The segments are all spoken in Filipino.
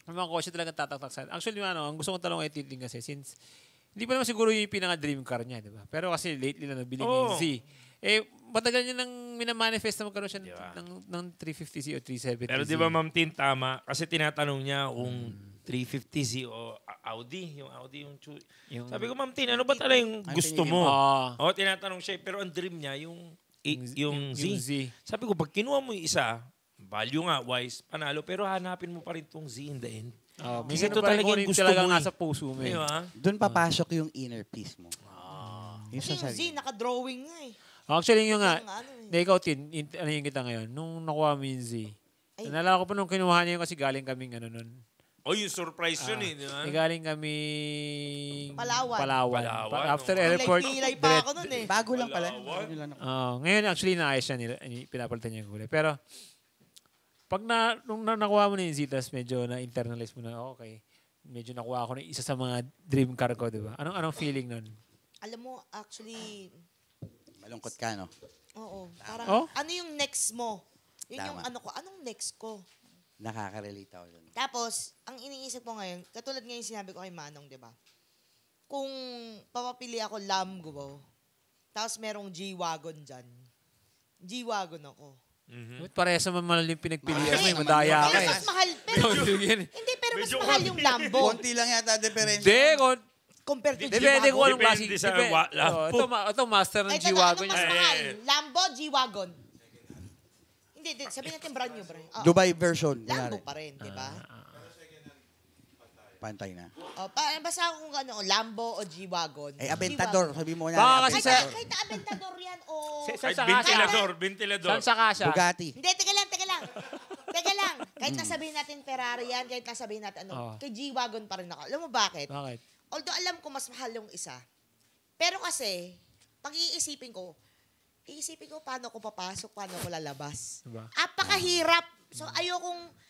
Ang mga kotse talaga tataktak sa actually, ang gusto kong tanong kay Titing kasi since hindi pa naman siguro yung pinaka-dream car niya, di ba? Pero kasi lately na nabili niya yung Z. Matagal niya nang minamanifest na magkaroon siya ng 350Z o 370Z. Pero di ba, Ma'am Tin, tama? Kasi tinatanong niya kung 350Z o Audi. Yung Audi, yung sabi ko, Ma'am Tin, ano ba talaga yung gusto mo? Tinatanong siya. Pero ang dream niya, yung Z. Sabi ko, pag kinuha mo yung isa, value nga, wise, panalo. Pero hanapin mo pa rin itong Z in the end. Minsan ito talaga yung gusto mo nasa puso mo. Doon papasok yung inner peace mo. Kasi yung Z, naka-drawing nga eh. Actually, yung nga, ikaw, Tin, ano yung kita ngayon? Nung nakuha mo yung Z, nalala ko pa nung kinuha niya yung kasi galing kaming nun. Yung surprise yun eh. Galing kaming Palawan. After airport. Kilay pa ako nun eh. Bago lang pala. Ngayon, actually, naayos siya. Pinapalitan niya yung kulay. Pero, pag nung nakuha mo na yung Zitas, medyo na-internalize mo na, okay, medyo nakuha ako na isa sa mga dream car ko, di ba? Anong feeling nun? Alam mo, actually... Malungkot ka, no? Oo. Parang, ano yung next mo? Yun yung ano ko. Anong next ko? Nakaka-relate ako dun. Tapos, ang iniisip ko ngayon, katulad ngayon sinabi ko kay Manong, di ba? Kung papapili ako Lambo, tapos merong G-Wagon dyan, G-Wagon ako. Parehas naman mahal yung pinagpilian mo. Madaya ka eh. Mas mahal. Hindi, pero mas mahal yung Lambo. Konti lang yata diferensya. Hindi, compared to depende kung anong klase. Depende sa Lambo. Ito master ng G-Wagon. Ano mas mahal? Lambo, G-Wagon? Hindi, sabihin natin brand new. Dubai version. Lambo pa rin, di ba? Pantay na. Basta kung ano, Lambo o G-Wagon. Aventador. Sabi mo na. Kasi kahit na Aventador yan o... Ventilador. Saan sa kasha? Bugatti. Hindi, teka lang. Kahit nasabihin natin Ferrari yan, kahit nasabihin natin kay G-Wagon pa rin ako. Alam mo bakit? Although alam ko mas mahal yung isa. Pero kasi, pag iisipin ko paano ko papasok, paano ko lalabas. Apakahirap. So ayokong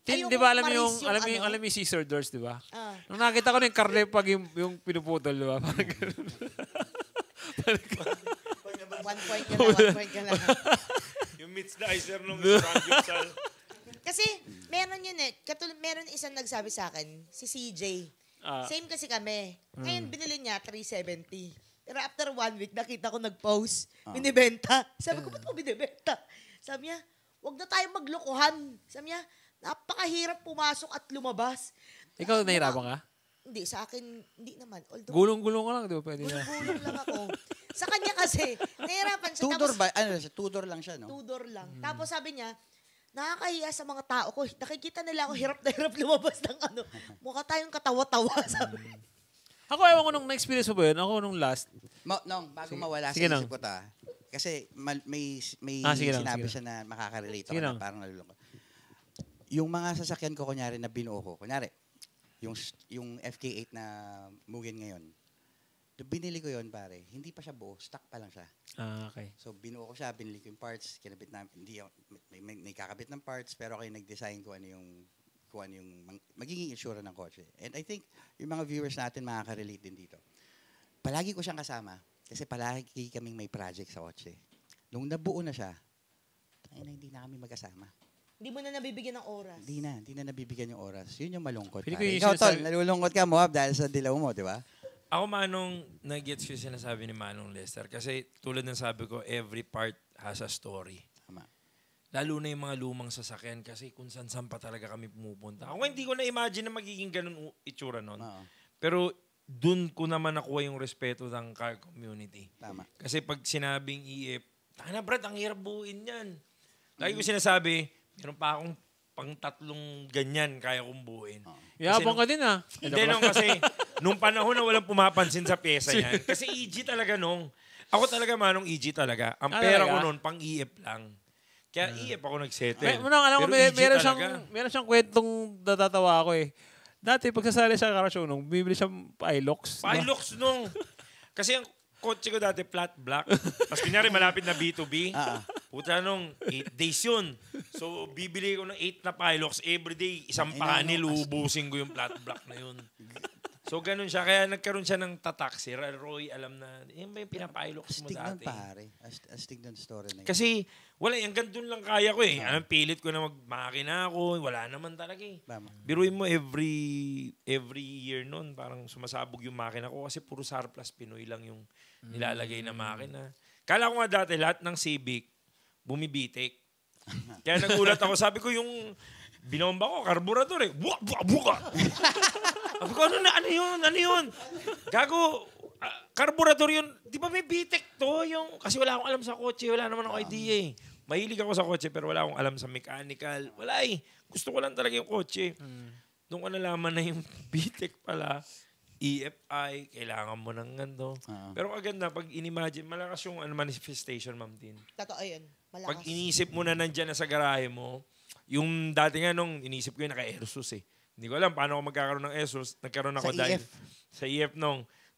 Di ba alam yung scissor doors, di ba? Nung nakita ko na yung karne pag yung pinuputol, di ba? Parang gano'n. 1 point ka lang. Yung meets the icer nung Frank. Kasi meron yun eh. Meron isang nagsabi sa akin, si CJ. Same kasi kami. Ngayon binili niya 370. Pero after 1 week, nakita ko nag-post. Binibenta. Sabi ko, ba't mo binibenta? Sabi niya, wag na tayong maglokohan. Sabi niya, napakahirap pumasok at lumabas. Ikaw nahirapan ka? Hindi, sa akin, hindi naman. Gulong-gulong ka lang, di ba? Pwede na. Gulong-gulong lang ako. Sa kanya kasi, nahirapan siya. Tudor ba? Tudor lang siya, no? Tudor lang. Tapos sabi niya, nakakahiya sa mga tao ko. Nakikita nila ako hirap na hirap lumabas ng ano. Mukha tayong katawa-tawa, sabi. Ako, ewan ko nung na-experience mo ba yun? Ako nung last. Bago mawala sa isip ko ta. Kasi may sinabi siya na makaka-relate ako na parang nalulungkot. Yung mga sasakyan ko, kunyari, na binuo ko, kunyari, yung FK8 na Mugen ngayon, binili ko yon pare, hindi pa siya buo, stock pa lang siya. Okay. So, binuo ko siya, binili ko yung parts, kinabit na, hindi, may kakabit ng parts, pero kayo nag-design ko ano yung magiging insura ng kotse. And I think, yung mga viewers natin makaka-relate din dito. Palagi ko siyang kasama, kasi palagi kaming may project sa kotse. Nung nabuo na siya, hindi na kami magkasama. Hindi mo na nabibigyan ng oras. Hindi na nabibigyan yung oras. Yun yung malungkot. Ikaw, Tol, nalulungkot ka, Moab, dahil sa dilaw mo, di ba? Ako, Manong, nag-gets ko yung sinasabi ni Manong Lester. Kasi tulad ng sabi ko, every part has a story. Tama. Lalo na yung mga lumang sasakyan kasi kung saan pa talaga kami pumupunta. Ako hindi ko na-imagine na magiging ganun itsura nun. Pero dun ko naman nakuha yung respeto ng car community. Tama. Kasi pag sinabing EF, Brad, ang hirap buuin yan. Lagi ko sinasabi, meron pa akong pang 3 ganyan kaya kong buuin. Yabang ka din Hindi nung kasi, nung panahon na walang pumapansin sa pyesa yan. Kasi EG talaga nung. Ako talaga Manong EG talaga. Ang pera ko noon pang EF lang. Kaya EF ako nag-settle. Alam ko, meron siyang kwentong natatawa ako eh. Dati pagsasali sa car show nung, bibili siyang Hilux. Hilux nung. Kasi ang kotse ko dati flat black. Tapos kunyari malapit na B2B. Puta nung 8 days yun. So bibili ko ng 8 na Hilux everyday. Isang panel, ubusin ko yung flat black na yun. So, ganun siya. Kaya nagkaroon siya ng tatak. Si Roy, alam na, yun ba yung pinapilot mo Astig nun, dati? pare. Astig nun story na yun. Kasi, wala, hanggang doon lang kaya ko eh. Anong pilit ko na magmakina ako. Wala naman talaga eh. Biruin mo every year noon, parang sumasabog yung makina ko kasi puro surplus Pinoy lang yung nilalagay na makina. Kala ko nga dati, lahat ng Civic, bumibitik. Kaya nagulat ako. Sabi ko yung binomba ko, karburador eh. Buka, buka, buka. Sabi ko, ano yun? Gago, karburador yun. Di ba may bitik to? Kasi wala akong alam sa kotse. Wala naman akong idea eh. Mahilig ako sa kotse pero wala akong alam sa mechanical. Wala eh. Gusto ko lang talaga yung kotse. Doon ko nalaman na yung bitik pala. EFI, kailangan mo ng gando. Pero kaganda, pag inimagine, malakas yung manifestation, Ma'am Tin. Totoo yun. Malakas. Pag inisip mo na nandyan na sa garahe mo, yung dati nga nung inisip ko yung naka-Airsus eh. Hindi ko alam paano ako magkakaroon ng Airsus. Nagkaroon ako sa EF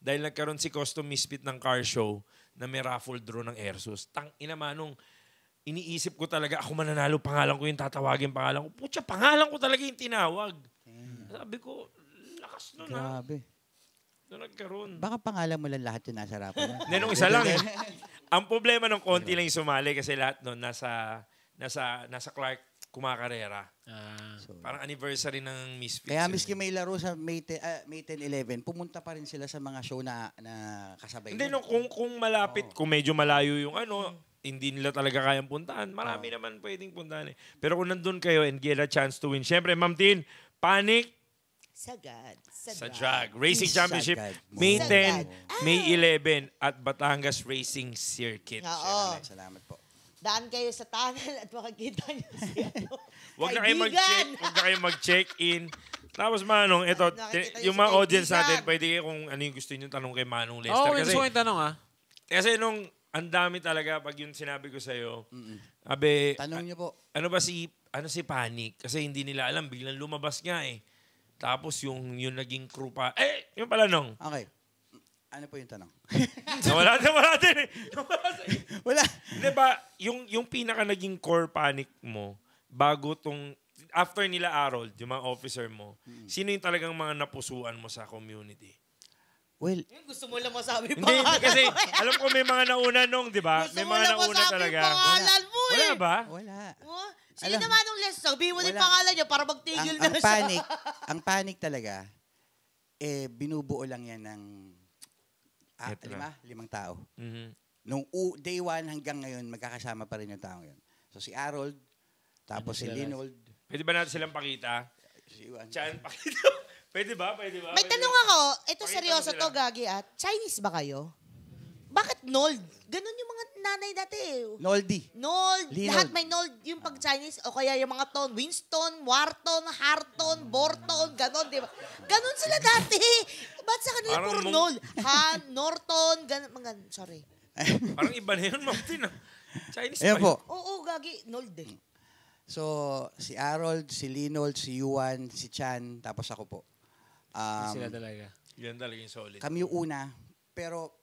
dahil nagkaroon si Custom Misfit ng car show na may raffle draw ng Airsus. Ina manong, iniisip ko talaga, ako mananalo, pangalan ko yung tatawagin pangalan ko. Putya, pangalan ko talaga yung tinawag. Sabi ko, lakas nun ha. Grabe. Doon nagkaroon. Baka pangalan mo lang lahat yung nasa harapan. Nung isa lang eh. Ang problema nung konti lang yung sumali kasi lahat nun nasa Clark kumakarera. Parang anniversary ng Misfits. Kaya miski may laro sa May 10-11, pumunta pa rin sila sa mga show na kasabay. Hindi, no, kung malapit, kung medyo malayo yung hindi nila talaga kayang puntahan. Marami naman pwedeng puntahan eh. Pero kung nandun kayo and get a chance to win, syempre, Ma'am Tin, Panic, sa drag. Racing Championship, May 10, May 11, at Batangas Racing Circuit. Salamat po. Daan kayo sa tunnel at makikita niyo si Huwag na kayo mag-check-in. Tapos Manong, ito, yung mga audience natin, pwede kayo kung ano yung gusto niyo tanong kay Manong Lester. Gusto ko yung tanong Kasi nung ang dami talaga pag yung sinabi ko sa'yo, tanong niyo po. Ano si Panic? Kasi hindi nila alam, biglang lumabas nga eh. Tapos yung naging crew pa. Yung pala nung. Okay. Ano po yung tanong? Wala din eh. Wala. Hindi ba, yung pinaka naging core Panic mo, bago after nila Harold, yung mga officer mo, sino yung talagang mga napusuan mo sa community? Well, gusto mo lang masabi hindi, kasi alam ko may mga nauna nung, di ba? May mga nauna talaga. Pangalan mo eh. Wala ba? wala. Sino naman nung les? Sabihin mo din pangalan niyo para magtigil na siya. Ang panic talaga, binubuo lang yan ng 5 tao. Nung day 1 hanggang ngayon, magkakasama pa rin yung tao yun. So si Harold, tapos si Linold. Pwede ba natin silang pakita? Si Juan. Chan, pakita. Pwede ba? May tanong ako. Ito seryoso to, Gagi. Chinese ba kayo? Bakit Nold? Ganun yung mga nanay dati. Noldy. Nold. Linold. Lahat may Nold. Yung pag Chinese, o kaya yung mga ton. Winston, Wharton, Harton, Borton, ganon, di ba? Ganon sila dati. Ba't sa kanila puro Nold? Han, Norton, ganon. Sorry. Parang iba na yun, Martin. Chinese Ayan pa po. Oo, Gagi. Nold eh. So, si Harold, si Linold, si Yuan, si Chan, tapos ako po. Sila talaga. Yan talaga yung solid. Kami yung una, pero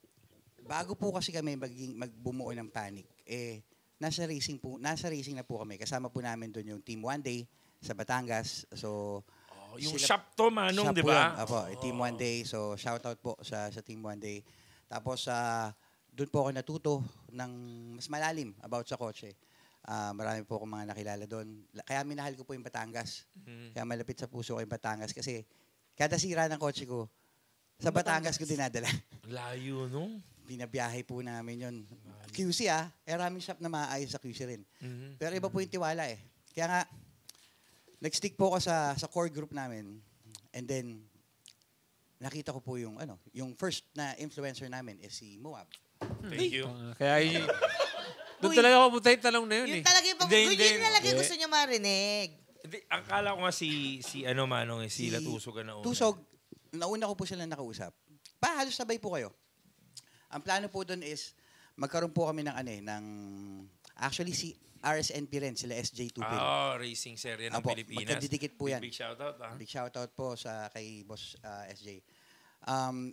bago po kasi kami magbumuo ng Panic, nasa racing na po kami. Kasama po namin doon yung Team One Day sa Batangas. So, yung shop to, Manong, di ba? Apo, Team One Day. So, shout out po sa Team One Day. Tapos, doon po ako natuto ng mas malalim about sa kotse. Marami po akong mga nakilala doon. Kaya minahal ko po yung Batangas. Kaya malapit sa puso ko yung Batangas kasi kada sira ng kotse ko, sa Batangas ko dinadala. Layo, no? Binabiyahe po namin yun. QC maraming shop na maayos sa QC rin. Pero iba po yung tiwala eh. Kaya nga, nag-stick po ako sa core group namin. And then, nakita ko po yung first na influencer namin is si Moab. Thank you. Kaya doon talaga ako punta yung tanong na yun eh. Yun talaga yung yun talaga gusto niya marinig. Ang kala ko nga si Manong, sila Tusog na una. Tusog, nauna ko po sila nakausap. Halos sabay po kayo. Ang plano po doon is, magkaroon po kami actually si RSNP rin, sila SJ2P. Racing series ng Pilipinas. Magkadidikit po yan. Big shoutout, Big shoutout po kay Boss SJ.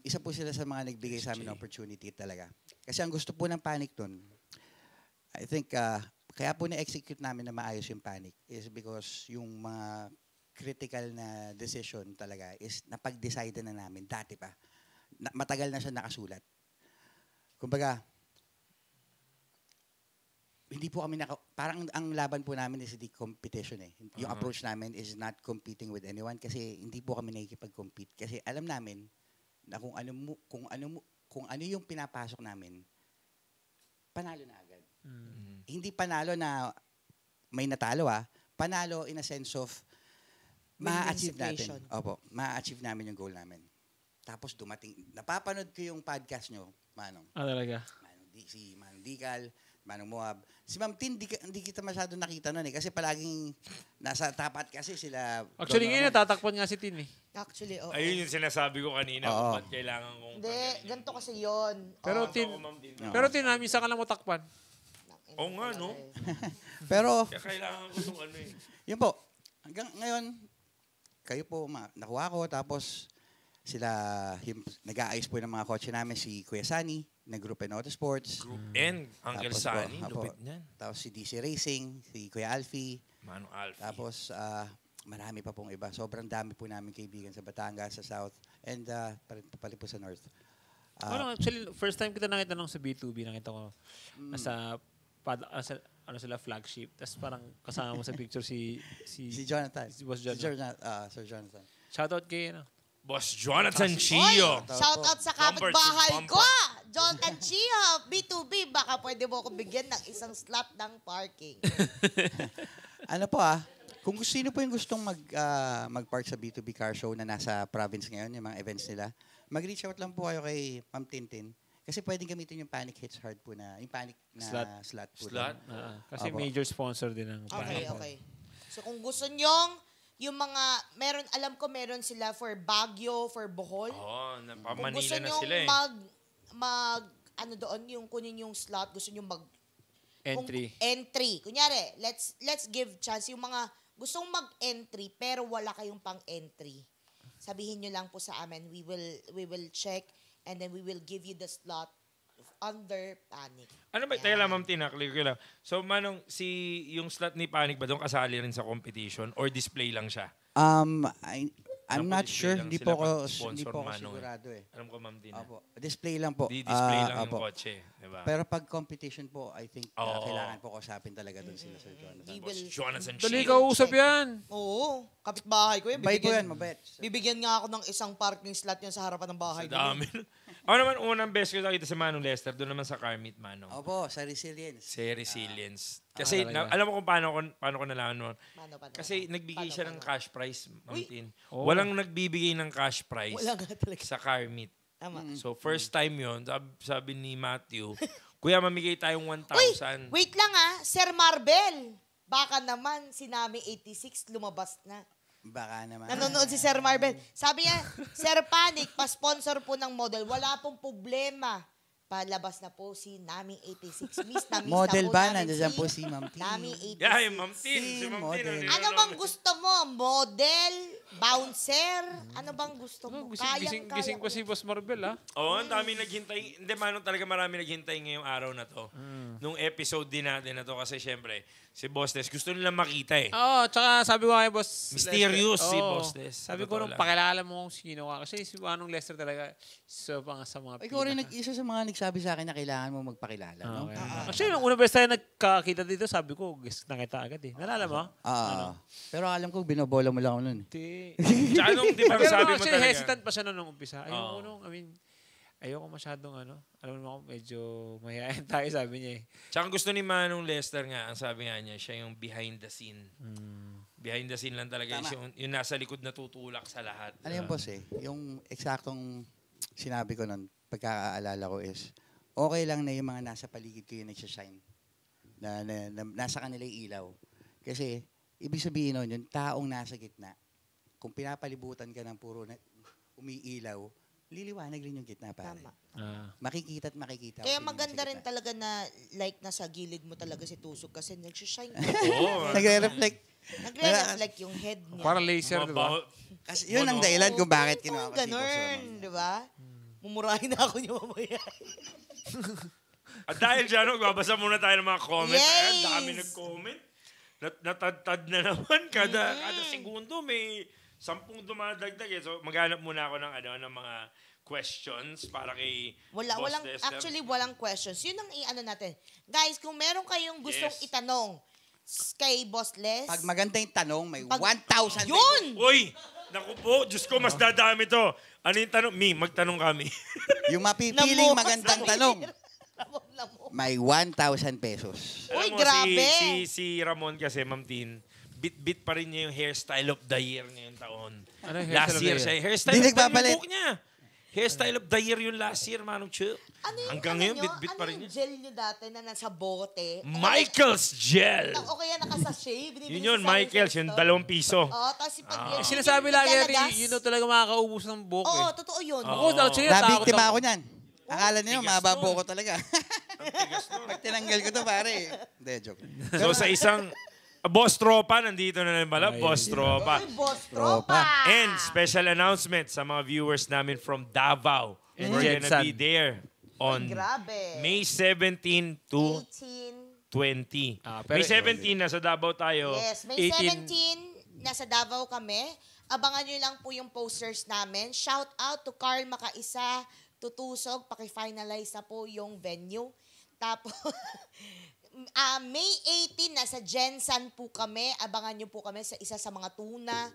Isa po sila sa mga nagbigay sa amin ng opportunity talaga. Kasi ang gusto po ng Panic doon, I think, kaya po na-execute namin na maayos yung Panic is because yung mga critical na decision talaga is napag-decide na namin dati pa. Matagal na siya nakasulat. Kumbaga, hindi po kami parang ang laban po namin is the competition eh. Yung approach namin is not competing with anyone kasi hindi po kami nakikipag-compete kasi alam namin na kung ano yung pinapasok namin, panalo na agad. Hindi panalo na may natalo panalo in a sense of ma-achieve natin. Opo, ma-achieve namin yung goal namin. Tapos dumating, napapanood ko yung podcast nyo, Manong. Talaga? Si Manong Dical, Manong Moab. Si Ma'am Tin, hindi kita masyado nakita nun kasi palaging nasa tapat kasi sila. Actually, ngayon natatakpan nga si Tin eh. Actually, oo. Ayun yung sinasabi ko kanina kung ba't kailangan kong... Hindi, ganito kasi yun. Pero Tin, minsan ka lang matakpan. Oo nga, no? Pero, kaya kailangan ko itong ano eh. Yun po, hanggang ngayon, kayo po, nakuha ko, tapos sila, nag-aayos po ng mga kotse namin, si Kuya Sani, na Group N Autosports. Group N, Uncle Sani, lupit niyan. Tapos si DC Racing, si Kuya Alfie. Mano Alfie. Tapos, marami pa pong iba. Sobrang dami po namin kaibigan sa Batangas, sa South, and pali po sa North. Actually, first time kita nakita nung sa B2B, nakita ko sila flagship. Tapos parang kasama mo sa picture si Jonathan. Si Boss Jonathan. Sir Jonathan. Shoutout kay Boss Jonathan Chio. Shout out sa kapitbahay ko. Jonathan Chio, B2B. Baka pwede mo akong bigyan ng isang slot ng parking. Ano po kung sino po yung gustong mag-park sa B2B car show na nasa province ngayon, yung mga events nila, mag-reach out lang po kayo kay Ma'am Tintin. Kasi pwedeng gamitin yung Panic Hits Hard po na, yung Panic na slot po. Slot? Kasi major sponsor din ng Panic. Okay. So kung gusto nyo, yung mga, alam ko meron sila for Baguio, for Bohol. Oo, kung gusto na nyo sila eh. yung kunin yung slot, gusto nyo entry. Kunyari, let's give chance yung mga gustong mag-entry pero wala kayong pang-entry. Sabihin nyo lang po sa amin, we will check and then we will give you the slot under Panic. Ano ba? Teka lang, Ma'am Tina, clear ko lang. So, Manong, yung slot ni Panic ba doon kasali rin sa competition or display lang siya? I'm not sure. Hindi po ako Manong, sigurado eh. Alam ko, Ma'am Tina. Opo. Display lang po. Display lang yung kotse. Diba? Pero pag competition po, I think kailangan po kausapin talaga doon sila Sir Jonathan. Boss Jonathan Chio. Dali ka usap yan. Oo. Kapitbahay ko yan. Bay ko yan, mabait. Bibigyan nga ako ng isang parking slot yan sa harapan ng bahay. Sa dami. Ako naman, unang best ko nakita si Manong Lester, doon naman sa car meet, Manong. Opo, sa Resilience. Sa Resilience. Kasi alam mo kung paano ko nalaman mo. Kasi nagbigay siya ng cash prize, Ma'am Tin. Walang nagbibigay ng cash prize sa car meet. Tama. So, first time yon, sabi ni Matthew, Kuya, mamigay tayong 1,000. Uy, wait lang Sir Marbel. Baka naman si Nami 86 lumabas na. Baka naman. Nanonood si Sir Marbel. Sabi niya, Sir Panic, pa-sponsor po ng model. Wala pong problema. Palabas na po si Nami 86. Miss na miss model na po ba? namin Nandiyan po si Ma'am Tin. Nami 86. Yeah, yung Ma'am Tin. Si Ma'am Tin. Ano bang gusto mo? Model? Bouncer? Ano bang gusto mo? Gising pa si Boss Marbel, Oo, ang dami naghintay. Hindi, Manong, talaga marami naghintay ngayong araw na to. Nung episode din natin na to kasi syempre, si Boss Des, gusto nila makita eh. Oo, tsaka sabi ko kay Boss Mysterious Lester, si Boss Des. Sabi ko nung pakilala mo kung sino ka. Kasi si Manong Lester talaga sa mga Ikaw rin isa sa mga nagsabi sa akin na kailangan mo magpakilala, no? Actually, nung unang beses tayo nagkakita dito, sabi ko, guess na kita agad eh. Nalala mo? Pero alam ko, binobola mo lang ako nun. Tsaka nung di ba sabi mo actually, talaga. hesitant pa siya nung umpisa. Ayoko masyadong alam mo medyo mahihayin tayo, sabi niya eh. Tsaka gusto ni Manong Lester nga, ang sabi nga niya, siya yung behind the scene. Behind the scene lang talaga. Yung nasa likod na tutulak sa lahat. Ano yung boss yung eksaktong sinabi ko nun, pagkakaalala ko is, okay lang na yung mga nasa paligid ko yung nagsashine. Na nasa kanila yung ilaw. Kasi, ibig sabihin nun, yung taong nasa gitna, kung pinapalibutan ka ng puro umiilaw, liliwanag rin yung gitna, pare. Tama. Makikita at makikita. Kaya maganda rin talaga na like nasa gilid mo talaga si Tusok kasi nag-shine. Nagre-reflect. Nagre-reflect yung head niya. Para laser, di ba? Kasi yun ang dahilan kung bakit kinuha ko si Ganun, di ba? Mumurahin na ako niyo mamaya. At dahil dyan, magbabasa muna tayo ng mga comments. Yes! Ayan, dami nag-comment. natadtad na naman kada segundo may 10 dumadagdag eh. So maghanap muna ako ng mga questions para kay Boss Lester. Actually, walang questions. Yun ang i-ano natin. Guys, kung meron kayong gustong itanong kay Boss Les. Pag maganda yung tanong, may 1,000. Yun! Uy! Naku po, Diyos ko, mas dadami to. Ano yung tanong? Magtanong kami. Yung mapipiling magandang tanong, may 1,000 pesos. Uy, Alam mo, grabe! Si Ramon kasi, Ma'am Tin, bit pa rin niya yung hairstyle of the year ngayong taon. Ano yung Last year siya. Hairstyle Di of the year nagpapalit. yung buhok niya. Hairstyle of the year yung last year, Manong Chip. Ano yung, Hanggang ngayon, bit pa rin yung niya. gel nyo dati na nasa bote? Michael's Gel. O kaya nakasashay? Yun, Michael's, yung 2 piso. Oo, tapos ipag Sinasabi lagi, yun daw talaga makakaubos ng buhok Oo, eh. totoo yun. Ako, actually, Nabiktima ako niyan. Akala niyo, Tigas mababo nun. ko talaga. Pag tinanggal ko to, pare. Hindi, joke. So sa isang Boss Tropa, nandito na naman pala. Boss Tropa. Uy, Boss Tropa! And special announcement sa mga viewers namin from Davao. And We're gonna Jensan. be there on Grabe. May 17 to 18. 20. Pero- May 17 na sa Davao tayo. Yes, May 18. 17, nasa Davao kami. Abangan nyo lang po yung posters namin. Shout out to Carl Makaisa, Tutusog. Paki-finalize na po yung venue. Tapos, May 18, nasa Jensan po kami. Abangan nyo po kami sa isa sa mga tuna.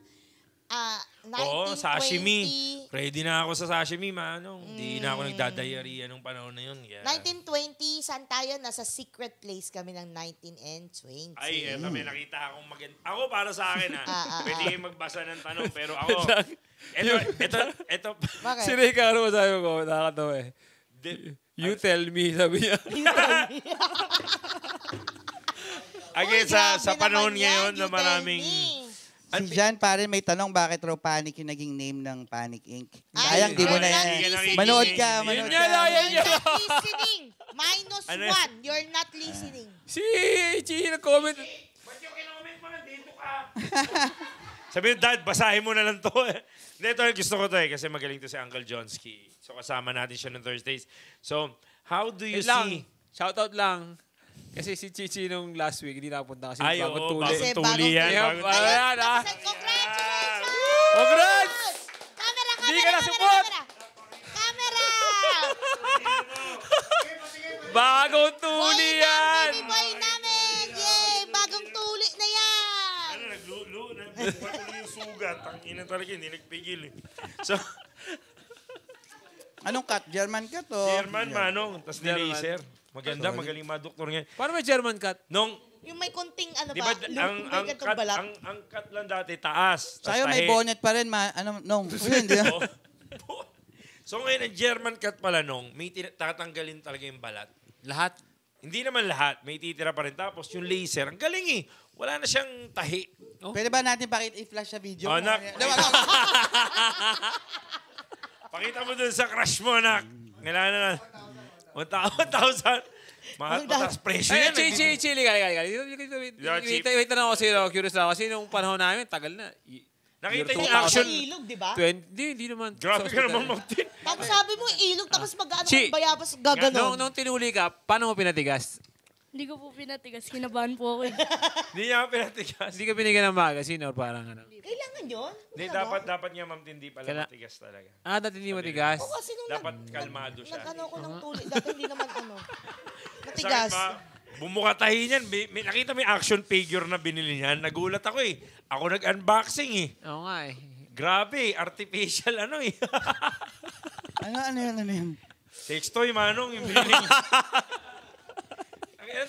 19, Sashimi. 20. Ready na ako sa sashimi, manong. Hindi na ako nagdadayari anong panahon na yun. Yeah. 1920, saan tayo? Nasa secret place kami ng 19 and 20. Ay, eto, may nakita akong maganda. Ako para sa akin, pwede kayong magbasa ng tanong, pero ako, ito. Bakit? Si Ricardo, sabi ko, nakakatawa eh. You tell me, sabi niya. Again, Uy, sa grabe panahon naman ngayon yan, na you maraming... tell me. Si Jan, pare, may tanong, bakit raw Panic yung naging name ng Panic Inc? Ay, Sayang, di mo you're na not yan. listening. Manood ka, Yun manood nga ka. lang, yan You're not listening. Minus Ano? 1. You're not listening. Si Chi nag-comment. Ba't yung kinoment mo nandito ka? Sabi niyo, Dad, basahin mo na lang to. Hindi, ito, gusto ko to kasi magaling to si Uncle Johnsky. So, kasama natin siya ng Thursdays. So, how do you Yun lang. see... Shoutout lang. Kasi si Chichi nung last week, hindi nakapunta kasi Ay, bagong oo, tuli. bagong Kasi tuli yan. Yep, bagong- Ayan, Ayun, ah. congratulations! Congrats! Camera, Hindi ka nasupot! Camera! Bagong tuli Boy yan! baby boy namin! Yay! Bagong tuli na yan! Ano, naglulo, nagpatuloy yung sugat. Ang ina talaga, hindi nagpigil. So, Anong cut? German cut o? German, manong. Tapos German. ni-laser. Maganda, magaling mga doktor ngayon. Paano may German cut? Nung, Yung may konting ano di ba? ba, ang cut, ang cut lang dati, taas. Tas Sa'yo may tahi. bonnet pa rin, Yun, di ba? Oh. So ngayon, ang German cut pala nung, may tatanggalin talaga yung balat. Lahat. Hindi naman lahat, may titira pa rin. Tapos yung laser, ang galing eh. Wala na siyang tahi. Pwede ba natin i-flash sa video? Oh, anak. Pakita mo dun sa crush mo, anak. Kailangan na 1,000. Mataas presyo yan. Chi, liga. Wait na ako kasi curious lang. Kasi nung panahon namin, tagal na. Nakita Year niyo yung 2000. action. Ilog, di ba? Hindi naman. Grabe Sa ka naman, hospital. Ma'am Tin. Tapos sabi mo ilog, tapos mag-ano Chi. kang bayabas, gaganon. Nung tinuli ka, paano mo pinatigas? Hindi ko po pinatigas. Kinabahan po ako. Hindi niya pinatigas. Hindi ka binigyan ng magazine or parang ano? Kailangan yun? Hindi, Talaga? dapat niya, Ma'am Tin, hindi pala Kailan- matigas talaga. Dati hindi matigas. Oo, kasi nung Dapat kalmado siya. nag-ano ko ng tuli, dati hindi naman ano. Sa Matigas. akin, bumukatahin niyan. Nakita mo yung action figure na binili niyan. Nagulat ako eh. Ako nag-unboxing eh. Oo nga eh. Grabe, artificial ano eh. Ano yan? Sextoy, manong, yung binili niya.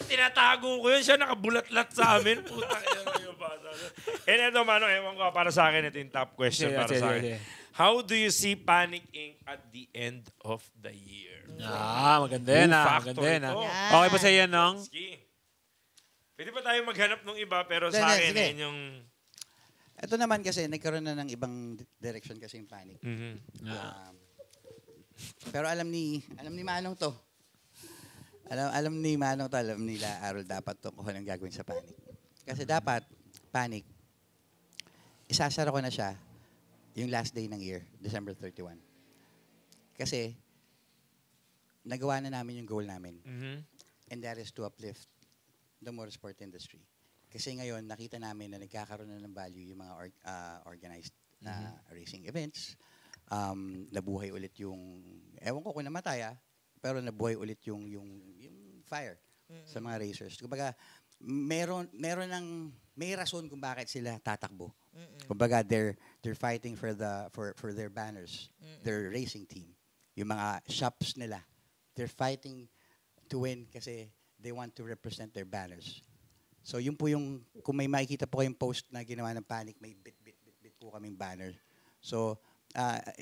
Tinatago ko yun. Siya nakabulat-lat sa amin. Puta kaya yung bata. And ito, manong, ewan ko, para sa akin, ito yung top question para sa akin. How do you see Panic Inc. at the end of the year? Maganda yan Factor Maganda yan ito. Okay ba sa iyo, Nong? Ski. Pwede pa tayo maghanap ng iba, pero Hindi, sa akin, sige. yun yung... Ito naman kasi, nagkaroon na ng ibang direction kasi yung Panic. Pero alam ni Manong to. Alam ni Manong to, alam nila Arol dapat to kung anong gagawin sa Panic. Kasi dapat, Panic, isasara ko na siya yung last day ng year, December 31. Kasi, nagawa na namin yung goal namin. And that is to uplift the motorsport industry. Kasi ngayon, nakita namin na nagkakaroon na ng value yung mga organized na racing events. Nabuhay ulit yung, ewan ko kung namatay pero nabuhay ulit yung fire sa mga racers. Kumbaga, may rason kung bakit sila tatakbo. Kumbaga, they're fighting for their banners, their racing team. Yung mga shops nila, they're fighting to win kasi they want to represent their banners. So yun po yung, kung may makikita po kayong post na ginawa ng Panic, may bit po kaming banner. So,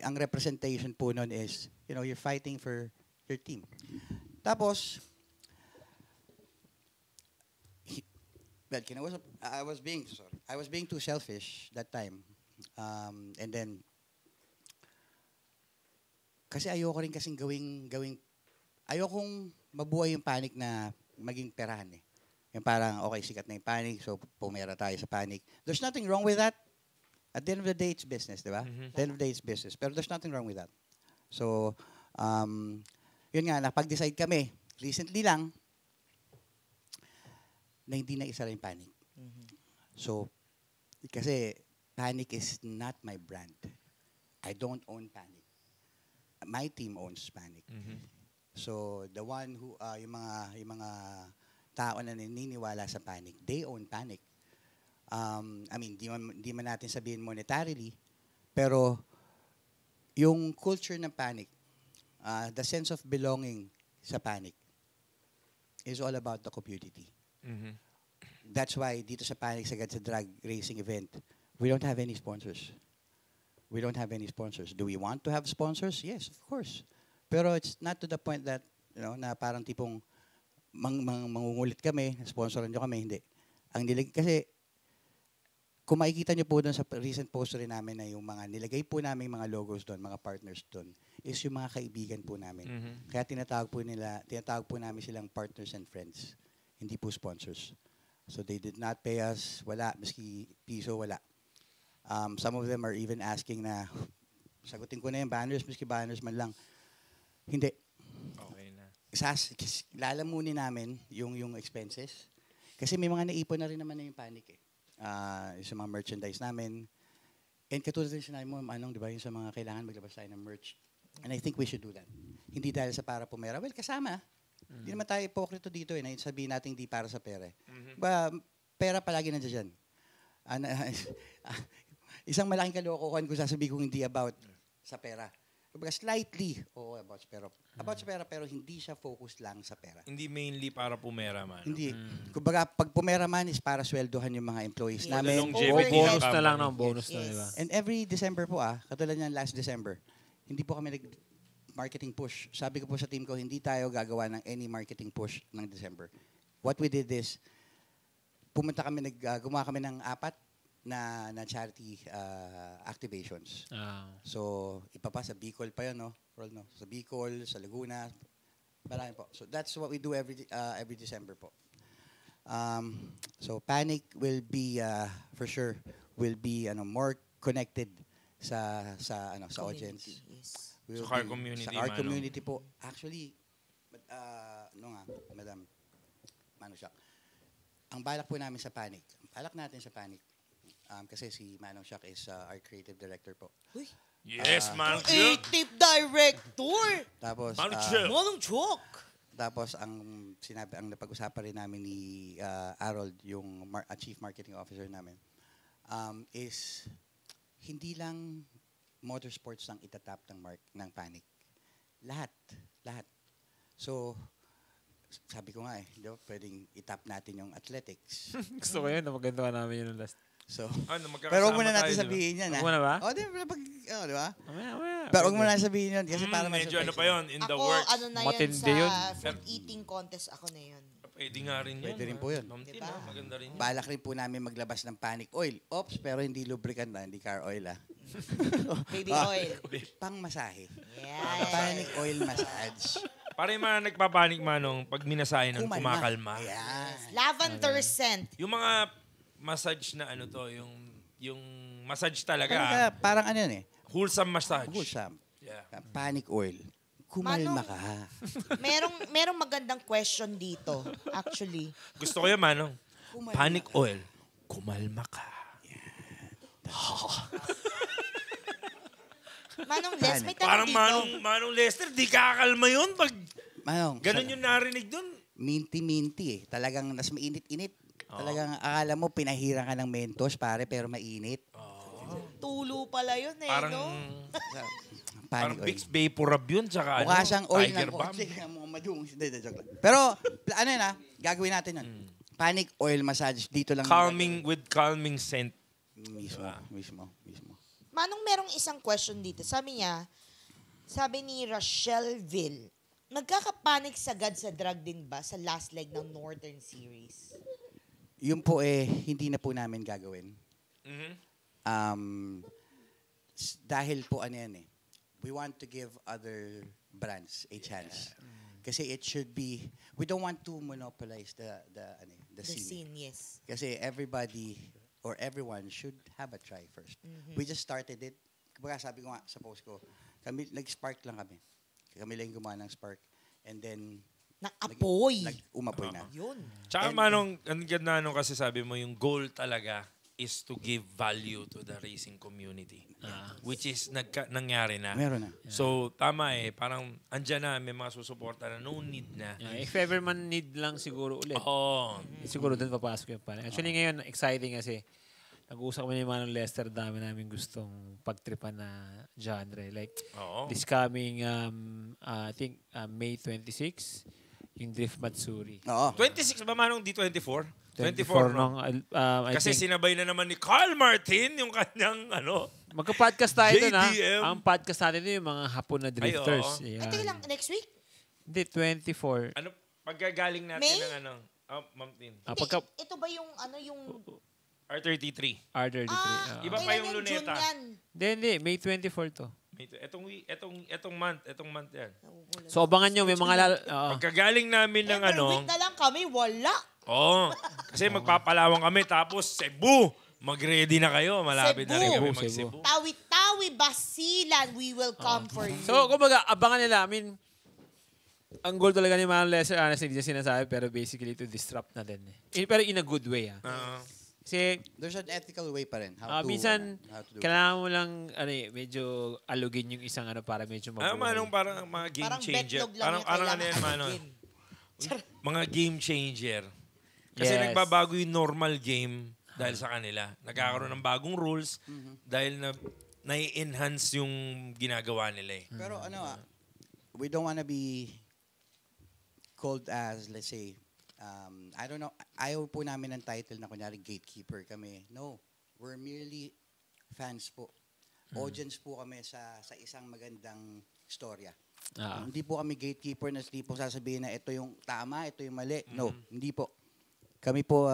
ang representation po nun is, you're fighting for your team. Tapos, I was being too selfish that time. And then, kasi ayoko rin kasing ayokong mabuhay yung Panic na maging perahan eh. Yung parang, okay, sikat na yung Panic, so pumera tayo sa Panic. There's nothing wrong with that. At the end of the day, it's business, di ba? At the end of the day, it's business. Pero there's nothing wrong with that. So, yun nga, napag-decide kami, recently lang, na hindi na isa yung Panic. So, kasi Panic is not my brand. I don't own Panic. My team owns Panic. So, the one who, yung mga tao na naniniwala sa Panic, they own Panic. I mean, di man natin sabihin monetarily, pero yung culture ng Panic, the sense of belonging sa Panic is all about the community. That's why dito sa Panic sa drag racing event, we don't have any sponsors. We don't have any sponsors. Do we want to have sponsors? Yes, of course. Pero it's not to the point that, na parang tipong mangungulit kami, sponsoran nyo kami, hindi. Kasi, kung makikita nyo po doon sa recent post rin namin na yung mga nilagay po namin mga logos doon, mga partners doon, is yung mga kaibigan po namin. Kaya tinatawag po namin silang partners and friends. Hindi po sponsors. So they did not pay us, wala, miski piso, wala. Some of them are even asking na, sagutin ko na yung banners, miski banners man lang. Hindi. Okay na. Lalamunin namin yung expenses. Kasi may mga naipon na rin naman na yung Panic eh. Sa mga merchandise namin. And katulad din sinabi mo, di ba, yung sa mga kailangan maglabas tayo ng merch. And I think we should do that. Hindi dahil sa para pumera. Well, kasama. Hindi naman tayo ipokrito dito eh. Sabihin natin hindi para sa pera. Pera palagi nandiyan dyan. Isang malaking kalokohan kung sasabihin kong hindi about sa pera. Kumbaga slightly, about sa pera, pero hindi siya focused lang sa pera. Hindi mainly para pumera man. Hindi. Kumbaga, pag pumera man is para sweldohan yung mga employees namin. Bonus na lang ng bonus na, diba? And every December po katulad niyan last December, hindi po kami nag-marketing push. Sabi ko po sa team ko, hindi tayo gagawa ng any marketing push ng December. What we did is, gumawa kami ng 4 na charity activations. So, ipapa sa Bicol pa yun, no? Sa Bicol, sa Laguna, marami po. So, that's what we do every December po. So, Panic will be, for sure, will be more connected sa audience. Yes. Sa car community, Sa car community po. Actually, Madam Manong Shak, ang balak po namin sa Panic, kasi si Manong Shak is our creative director po. Uy. Yes, Manong Shak. Creative director! Tapos, Manong Shak! Tapos, ang napag-usapan rin namin ni Harold, yung Chief Marketing Officer namin, is hindi lang motorsports ang itatap ng Panic. Lahat. So, sabi ko nga pwedeng itap natin yung athletics. Gusto ko yun, maganda namin yun last. So, magkakasama pero huwag muna natin tayo, sabihin yan, Huwag muna ba? di ba? Mamaya. Pero huwag muna natin sabihin yun kasi para medyo pa yun, in the Ako, works. na Matindi yun yun. sa food eating contest, ako na yun. Pwede nga rin yun. Pwede rin po yun. Diba? Maganda rin yun. Balak rin po namin maglabas ng Panic Oil. Oops, pero hindi lubricant hindi car oil Baby oil. Pang masahe. Yes. Panic Oil Massage. Para yung mga nagpapanik, Manong, pag minasahe nun, kumakalma. Yes. Lavender scent. Yung mga massage na yung massage talaga. Parang ano yun Wholesome massage. Wholesome. Yeah. Panic Oil. Kumalma ka. Merong magandang question dito, actually. Gusto ko yun, Manong. Panic oil, kumalma ka. Manong Les, may tanong Parang dito. Manong Lester, di kakalma yun pag Manong, ganun yung narinig dun. minty-minty eh. Talagang nas mainit-init. Talagang akala mo pinahiran ka ng Mentos, pare, pero mainit. Tulo pala yun eh, Parang, no? parang Panic oil. Vicks Vaporub yun, tsaka Mukha siyang oil Tiger ng Balm. kotse. Mga madung. Hindi, joke lang. Pero, ano yun gagawin natin yun. Panic oil massage. Dito lang. With calming scent. Mismo. Manong merong isang question dito. Sabi ni Rochelle Ville, nagkakapanik sagad sa drug din ba sa last leg ng Northern Series? Yun po hindi na po namin gagawin. Dahil po we want to give other brands a chance. Kasi it should be, we don't want to monopolize the scene. Yes. Kasi everybody or everyone should have a try first. We just started it. Kumbaga sabi ko nga sa post ko, nag-spark lang kami. Kami lang gumawa ng spark. And then, Nag-apoy. Umapoy na. Yun. Tsaka Manong, ang ganda nung kasi sabi mo, yung goal talaga is to give value to the racing community. Which is nangyari na. Meron na. So, tama parang andyan na, may mga susuporta na, no need na. If ever man need lang siguro ulit. Oo. Siguro doon papasok yung panic. Actually ngayon, exciting kasi nag-uusap kami ni Manong Lester, dami namin gustong pagtripan na genre. Like, this coming, I think, May 26, yung Drift Matsuri. Oo. 26 ba Manong D24? 24 no? Kasi sinabay na naman ni Carl Martin yung kanyang magka-podcast tayo doon JDM. Ang podcast natin doon yung mga hapon na drifters. Ay, Ate lang, next week? Hindi, 24. Pagkagaling natin May? ng Ma'am Tin. Ito ba yung R33. R33. Iba pa yung luneta. Hindi. May 24 to. Etong month yan. So, abangan nyo. May mga Pagkagaling namin ng Every week na lang kami, wala. Kasi magpapalawang kami. Tapos Cebu. Mag-ready na kayo. Malapit na rin kami Cebu. mag-Cebu. Tawi-tawi, Basilan, we will come for you. So, kumbaga, abangan nila. I mean, ang goal talaga ni Manong Lester, honestly, hindi niya sinasabi, pero basically to disrupt na din. Pero in a good way. Kasi, there's an ethical way pa rin. minsan, kailangan mo lang, medyo alugin yung isang para medyo mabuhay. Manong parang mga game Parang changer. betlog lang yung kailangan Manong. alugin. Mga game changer. Kasi nagbabago yung normal game dahil sa kanila. Nagkakaroon ng bagong rules dahil na-enhance yung ginagawa nila Pero we don't wanna be called as, let's say, I don't know, ayaw po namin ng title na kunyari gatekeeper kami. No, we're merely fans po. Audience po kami sa isang magandang storya. Hindi po kami gatekeeper na hindi po sasabihin na ito yung tama, ito yung mali. No, hindi po. Kami po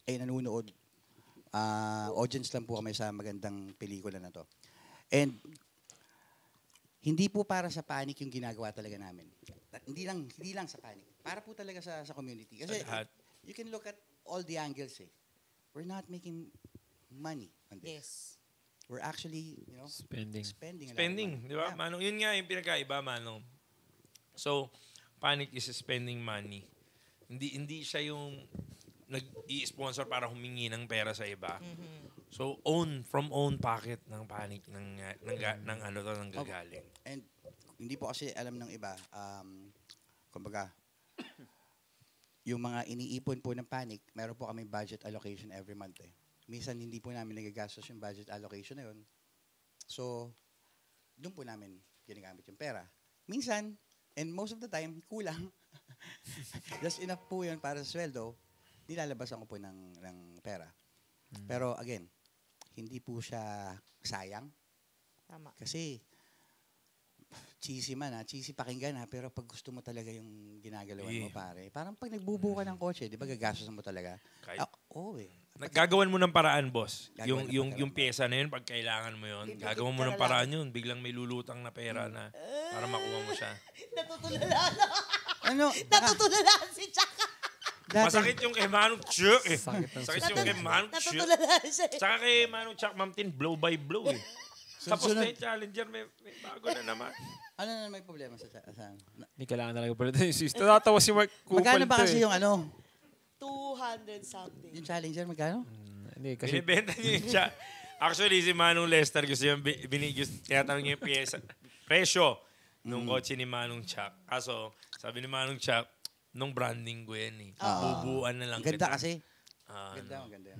ay nanonood. Audience lang po kami sa magandang pelikula na to. And hindi po para sa panic yung ginagawa talaga namin. Hindi lang sa panic. Para po talaga sa community. Kasi you can look at all the angles We're not making money on this. Yes. We're actually, spending a lot of money. Di ba? Yeah. Manong, yun nga yung pinagkaiba, Manong. So, panic is spending money. Hindi siya yung nag-i-sponsor para humingi ng pera sa iba. So, from own pocket ng panic ng gagaling. And hindi po kasi alam ng iba, kumbaga, yung mga iniipon po ng panic, meron po kami budget allocation every month Minsan hindi po namin nagagastos yung budget allocation na yun. So, doon po namin ginagamit yung pera. Minsan, and most of the time, kulang. Just enough po yun para sa sweldo, nilalabasan ko po ng pera. Pero again, hindi po siya sayang. Tama. Kasi, cheesy pakinggan pero pag gusto mo talaga yung ginagalawan mo pare, parang pag nagbubuo ka ng kotse, di ba gagastos mo talaga? Gagawan mo ng paraan, boss. Yung pyesa na yun, pag kailangan mo yun, gagawan mo ng paraan yun. Biglang may lulutang na pera na para makuha mo siya. Natutulala Natutulala si Chaka. Masakit yung kay Manong Chuck Sakit yung kay Manong Chuck. Natutulala siya. Saka kay Manong Chuck, Ma'am Tin, blow by blow Tapos na yung challenger, may bago na naman. Ano na may problema sa Hindi kailangan talaga pala yung system. Tatawa si Mark Kupal. Magkano ba kasi yung 200 something. Yung Challenger, magkano? Hindi, kasi Binibenta niyo yung siya. Actually, si Manong Lester gusto yung tinatanong niya yung presyo nung kotse ni Manong Chuck. Kaso, sabi ni Manong Chuck, nung branding ko yan eh. Bubuan na lang Ganda kita. kasi. Ano. Maganda.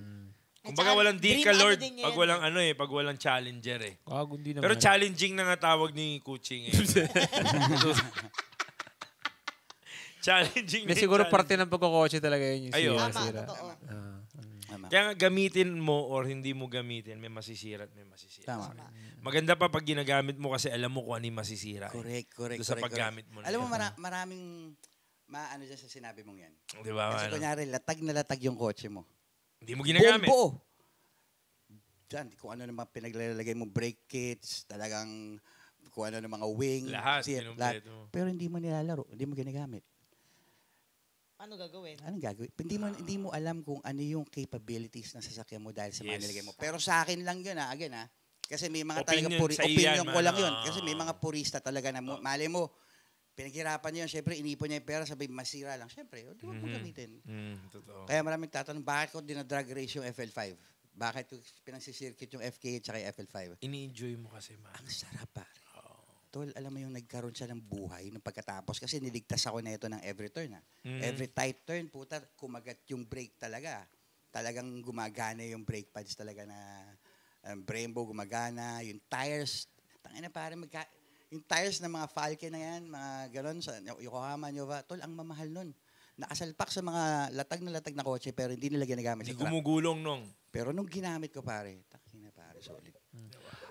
Kumbaga walang deal ka, Lord, din pag yan. walang pag walang challenger eh. hindi naman. Pero challenging na nga tawag ni Kuching eh. Challenging Hindi, siguro parte ng pagkakotse talaga yun yung Ayun. sira. Tama, totoo. Kaya nga gamitin mo or hindi mo gamitin, may masisira at may masisira. Tama. Maganda pa pag ginagamit mo kasi alam mo kung ano yung masisira. Correct. Doon sa paggamit mo. Alam mo, maraming maano dyan sa sinabi mong yan. Di ba? Kasi kunyari, latag na latag yung kotse mo. Hindi mo ginagamit. Buo. Diyan, kung ano naman pinaglalagay mo, brake kits, talagang kung ano ng mga wing. Lahat, lahat. kinumpleto mo. Pero hindi mo nilalaro, hindi mo ginagamit. Ano gagawin? Anong gagawin? Hindi mo alam kung ano yung capabilities ng sasakyan mo dahil sa mga nilagay mo. Pero sa akin lang yun, again, kasi may mga talaga opinion ko lang yun. Kasi may mga purista talaga na mali mo, pinaghirapan niya yun. Siyempre, inipon niya yung pera, sabi, masira lang. Siyempre, di mo gamitin. Totoo. Kaya maraming tatanong, bakit ko dinadrag race yung FL5? Bakit ko pinagsisircuit yung FK at saka FL5? Ini-enjoy mo kasi, man. Ang sarap, pare. Tol, alam mo yung nagkaroon siya ng buhay nung pagkatapos kasi niligtas ako na ito ng every turn. Every tight turn, puta, kumagat yung brake talaga. Talagang gumagana yung brake pads talaga na Brembo gumagana. Yung tires, tangina pare, yung tires ng mga Falcon na yan, mga ganon, sa Yokohama, Nova, tol, ang mamahal nun. Nakasalpak sa mga latag na kotse pero hindi nila ginagamit. Hindi gumugulong nung. Pero nung ginamit ko pare, takina pare, solid.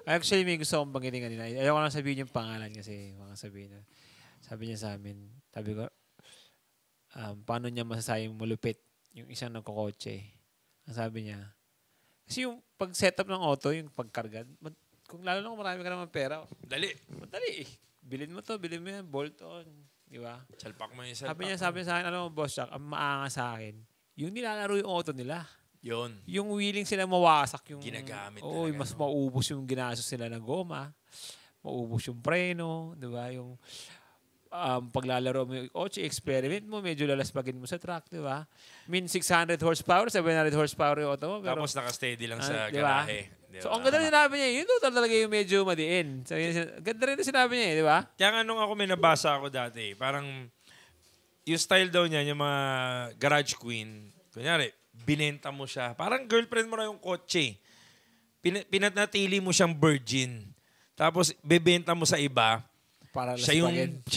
Actually, may gusto akong banggitin kanina. Ayoko lang sabihin yung pangalan kasi baka sabihin na. Sabi niya sa amin, sabi ko, paano niya masasayang malupit yung isang nagkakotse. Ang sabi niya, kasi yung pag-setup ng auto, yung pagkarga, kung lalo na kung marami ka naman pera, madali eh. Bilhin mo to, bilhin mo yan, bolt on. Di ba? Salpak mo yung salpak. Sabi niya sa akin, alam mo, Boss Jack, ang maanga sa akin, yung nilalaro yung auto nila. Yun. Yung wheeling sila mawasak yung... Ginagamit Oo, talaga, mas maubos yung ginastos sila ng goma. Maubos yung preno, di ba? Yung paglalaro mo yung kotse, experiment mo, medyo lalaspagin mo sa track, di ba? 600 horsepower, 700 horsepower yung auto mo. Pero, tapos naka-steady lang sa diba? garahe. Diba? So, ang ganda rin sinabi niya, yun talaga yung medyo madiin. Ganda rin sinabi niya, di ba? Kaya nga nung ako may nabasa ako dati, parang yung style daw niya, yung mga garage queen, kunyari, binenta mo siya. Parang girlfriend mo na yung kotse. Pinatnatili mo siyang virgin. Tapos, bebenta mo sa iba. Para siya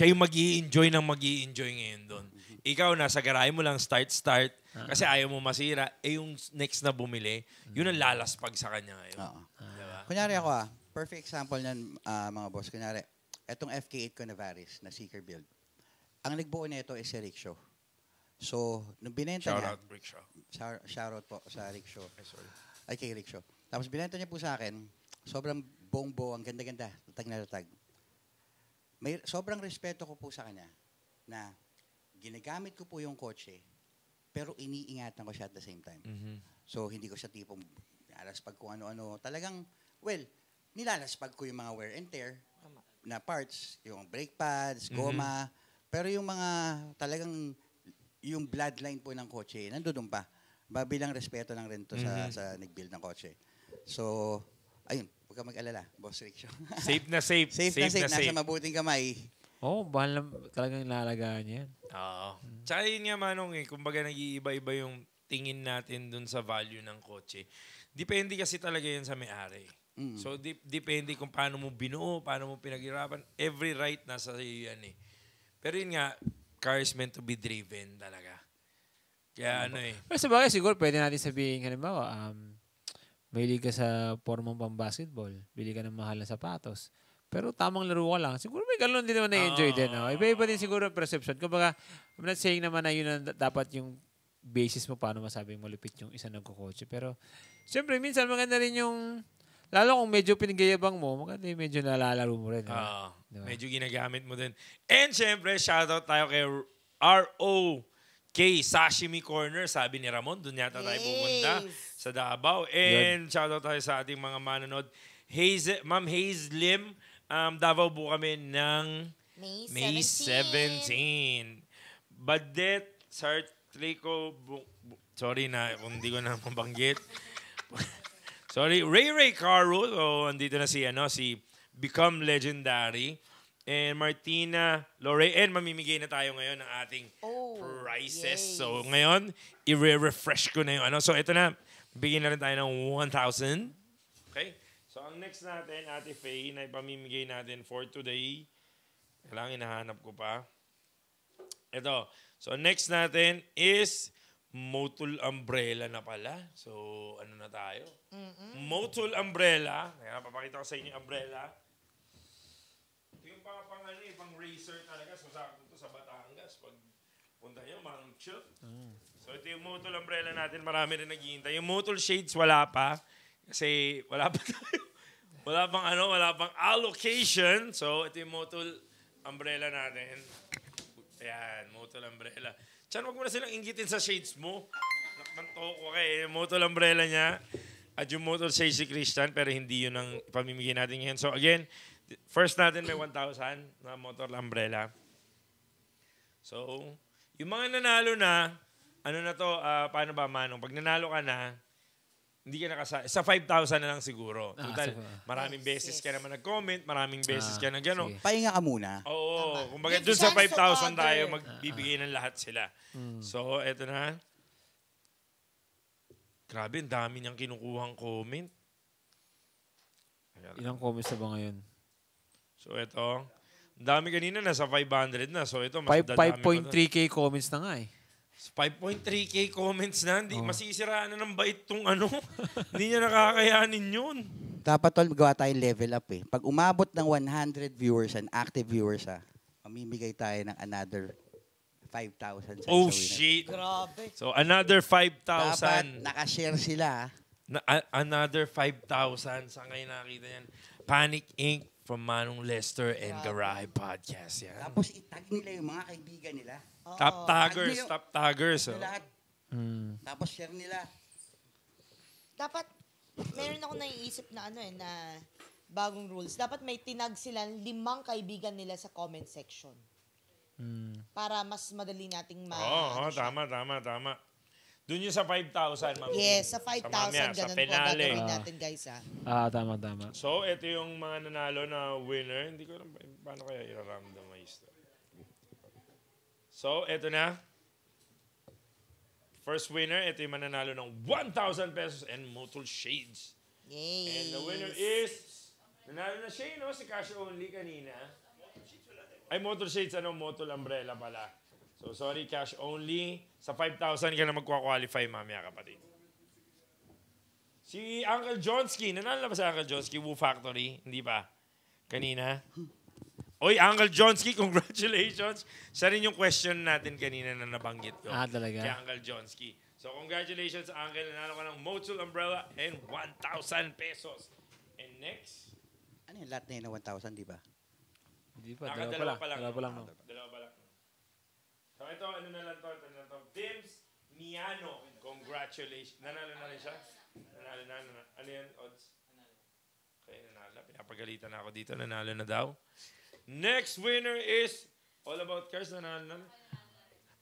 yung mag-i-enjoy ng mag-i-enjoy ngayon doon. Ikaw, nasa garahe mo lang, start. Kasi ayaw mo masira. Yung next na bumili, yun ang lalaspag sa kanya ngayon. Diba? Kunyari ako perfect example niyan, mga boss. Kunyari, etong FK8 ko na Varis, na Seeker build. Ang nagbuo nito is si Rickshaw. So, nung binenta niya... Shoutout, Rickshaw. Shoutout po sa Rickshaw. Ay, kay Rickshaw. Tapos binenta niya po sa akin, sobrang bongbo, ang ganda-ganda, latag na latag. May sobrang respeto ko po sa kanya na ginagamit ko po yung kotse, pero iniingatan ko siya at the same time. So, hindi ko siya tipong nilalaspag kung ano-ano. Talagang, nilalaspag ko yung mga wear and tear na parts, yung brake pads, goma, pero yung mga talagang yung bloodline po ng kotse, nandoon pa. Bilang respeto lang rin to sa nag-build ng kotse. So, ayun, huwag ka mag-alala, Boss Rickshaw. Safe na safe. Safe. Nasa mabuting kamay. Oo, bahal na talagang ilalagaan yan. Oo. Tsaka yun nga, Manong, kumbaga nag-iiba-iba yung tingin natin dun sa value ng kotse. Depende kasi talaga yan sa may-ari. So, depende kung paano mo binuo, paano mo pinaghirapan. Every right nasa iyo yan eh. Pero yun nga, car is meant to be driven talaga. Kaya Pero sa bagay, siguro pwede natin sabihin, halimbawa, mahilig ka sa formang pang-basketball, bili ka ng mahal na sapatos, pero tamang laro ka lang, siguro may gano'n din naman na-enjoy din. No? Iba-iba din siguro ang perception. Kumbaga, I'm not saying naman na yun ang dapat yung basis mo paano masabing malupit yung isa nagkukotse. Pero, siyempre, minsan maganda rin yung, lalo kung medyo pinagayabang mo, maganda yung medyo nalalaro mo rin. Diba? Medyo ginagamit mo din. And siyempre, shoutout tayo kay ROK Sashimi Corner. Sabi ni Ramon, doon yata tayo pupunta sa Davao. And shoutout tayo sa ating mga manonood. Ma'am Haze Lim, Davao po kami ng May 17. Badet Sartrico sorry na kung hindi ko na mabanggit. Sorry, Ray Caro. So, andito na si Become Legendary. And Martina Lorraine. Mamimigay na tayo ngayon ng ating prizes. Yay. So, ngayon, i-refresh ko na yung So, ito na. Bigyan na rin tayo ng 1,000. Okay? So, ang next natin, Ate Faye, na ipamimigay natin for today. Kailangan hinahanap ko pa. Ito. So, next natin is Motul Umbrella na pala. So, ano na tayo? Motul Umbrella. Kaya papakita ko sa inyo yung umbrella. Ito yung pang racer talaga. So, sakto ito sa Batangas. Pag punta nyo, Mangchut. So, ito yung Motul Umbrella natin. Marami rin naghihintay. Yung Motul Shades, wala pa. Kasi, wala pa tayo. Wala pang allocation. So, ito yung Motul Umbrella natin. Ayan, Motul Umbrella. Diyan, wag mo na silang inggitin sa shades mo. Nakantoko ka eh. Motul Umbrella niya. At yung Motul Shades si Christian, pero hindi yun ang pamimigay natin ngayon. So again, first natin may 1,000 na Motul Umbrella. So, yung mga nanalo na, paano ba, Manong? Pag nanalo ka na, hindi ka nakasali. Sa 5,000 na lang siguro. Total, maraming beses ka naman nag-comment, maraming beses ka na gano'n. Pahinga ka muna. Oo. Kumbaga dun sa 5,000 tayo, magbibigay ng lahat sila. So, eto na. Grabe, ang dami niyang kinukuhang comment. Ilang comments na ba ngayon? So, eto. Ang dami kanina, nasa 500 na. So, ito, mas dadami 5.3K comments na nga eh. 5.3K comments na. Hindi, masisiraan na ng bait tong Hindi niya nakakayanin yun. Dapat tol, magawa tayong level up eh. Pag umabot ng 100 viewers and active viewers, mamimigay tayo ng another 5,000. Oh, shit. Grabe. So, another 5,000. Dapat nakashare sila. Another 5,000. Saan kayo nakita yan? Panic Inc. from Manong Lester and Garay Podcast. Yan. Tapos itag nila yung mga kaibigan nila. Top taggers. So. Lahat. Tapos share nila. Dapat, meron ako naiisip na na bagong rules. Dapat may tinag sila 5 kaibigan nila sa comment section. Para mas madali nating tama. Doon yung sa 5,000, ma'am. Yes, sa 5,000 ganun po gagawin natin, guys. Tama. So, ito yung mga nanalo na winner. Hindi ko alam paano kaya i-randomize. So, ito na. First winner, ito yung mananalo ng 1,000 pesos and Motul Shades. Yay! And the winner is, nanalo na siya, si Cash Only kanina. Ay, Motul Shades, Motul Umbrella pala. So, sorry, Cash Only. Sa 5,000 ka na magkwa-qualify, mamaya kapatid. Si Uncle Johnsky, nanalo na ba sa Uncle Johnsky? Woo Factory? Hindi pa? Kanina? Oy, Uncle Johnsky, congratulations. Siya rin yung question natin kanina na nabanggit ko. Talaga? Kay Uncle Johnsky. So, congratulations, Uncle. Nanalo ka ng Motul Umbrella and 1,000 pesos. And next? Ano yung lahat na yun na 1,000, di ba? Hindi pa, dalawa pa lang. Dalawa pa lang. So, ito, ano na lang to? Vims Miano. Congratulations. Nanalo na rin siya? Nanalo na. Ano yan, odds? Okay, nanalo. Pinapagalitan na ako dito. Nanalo na daw. Next winner is All About Cars. Nanalo na.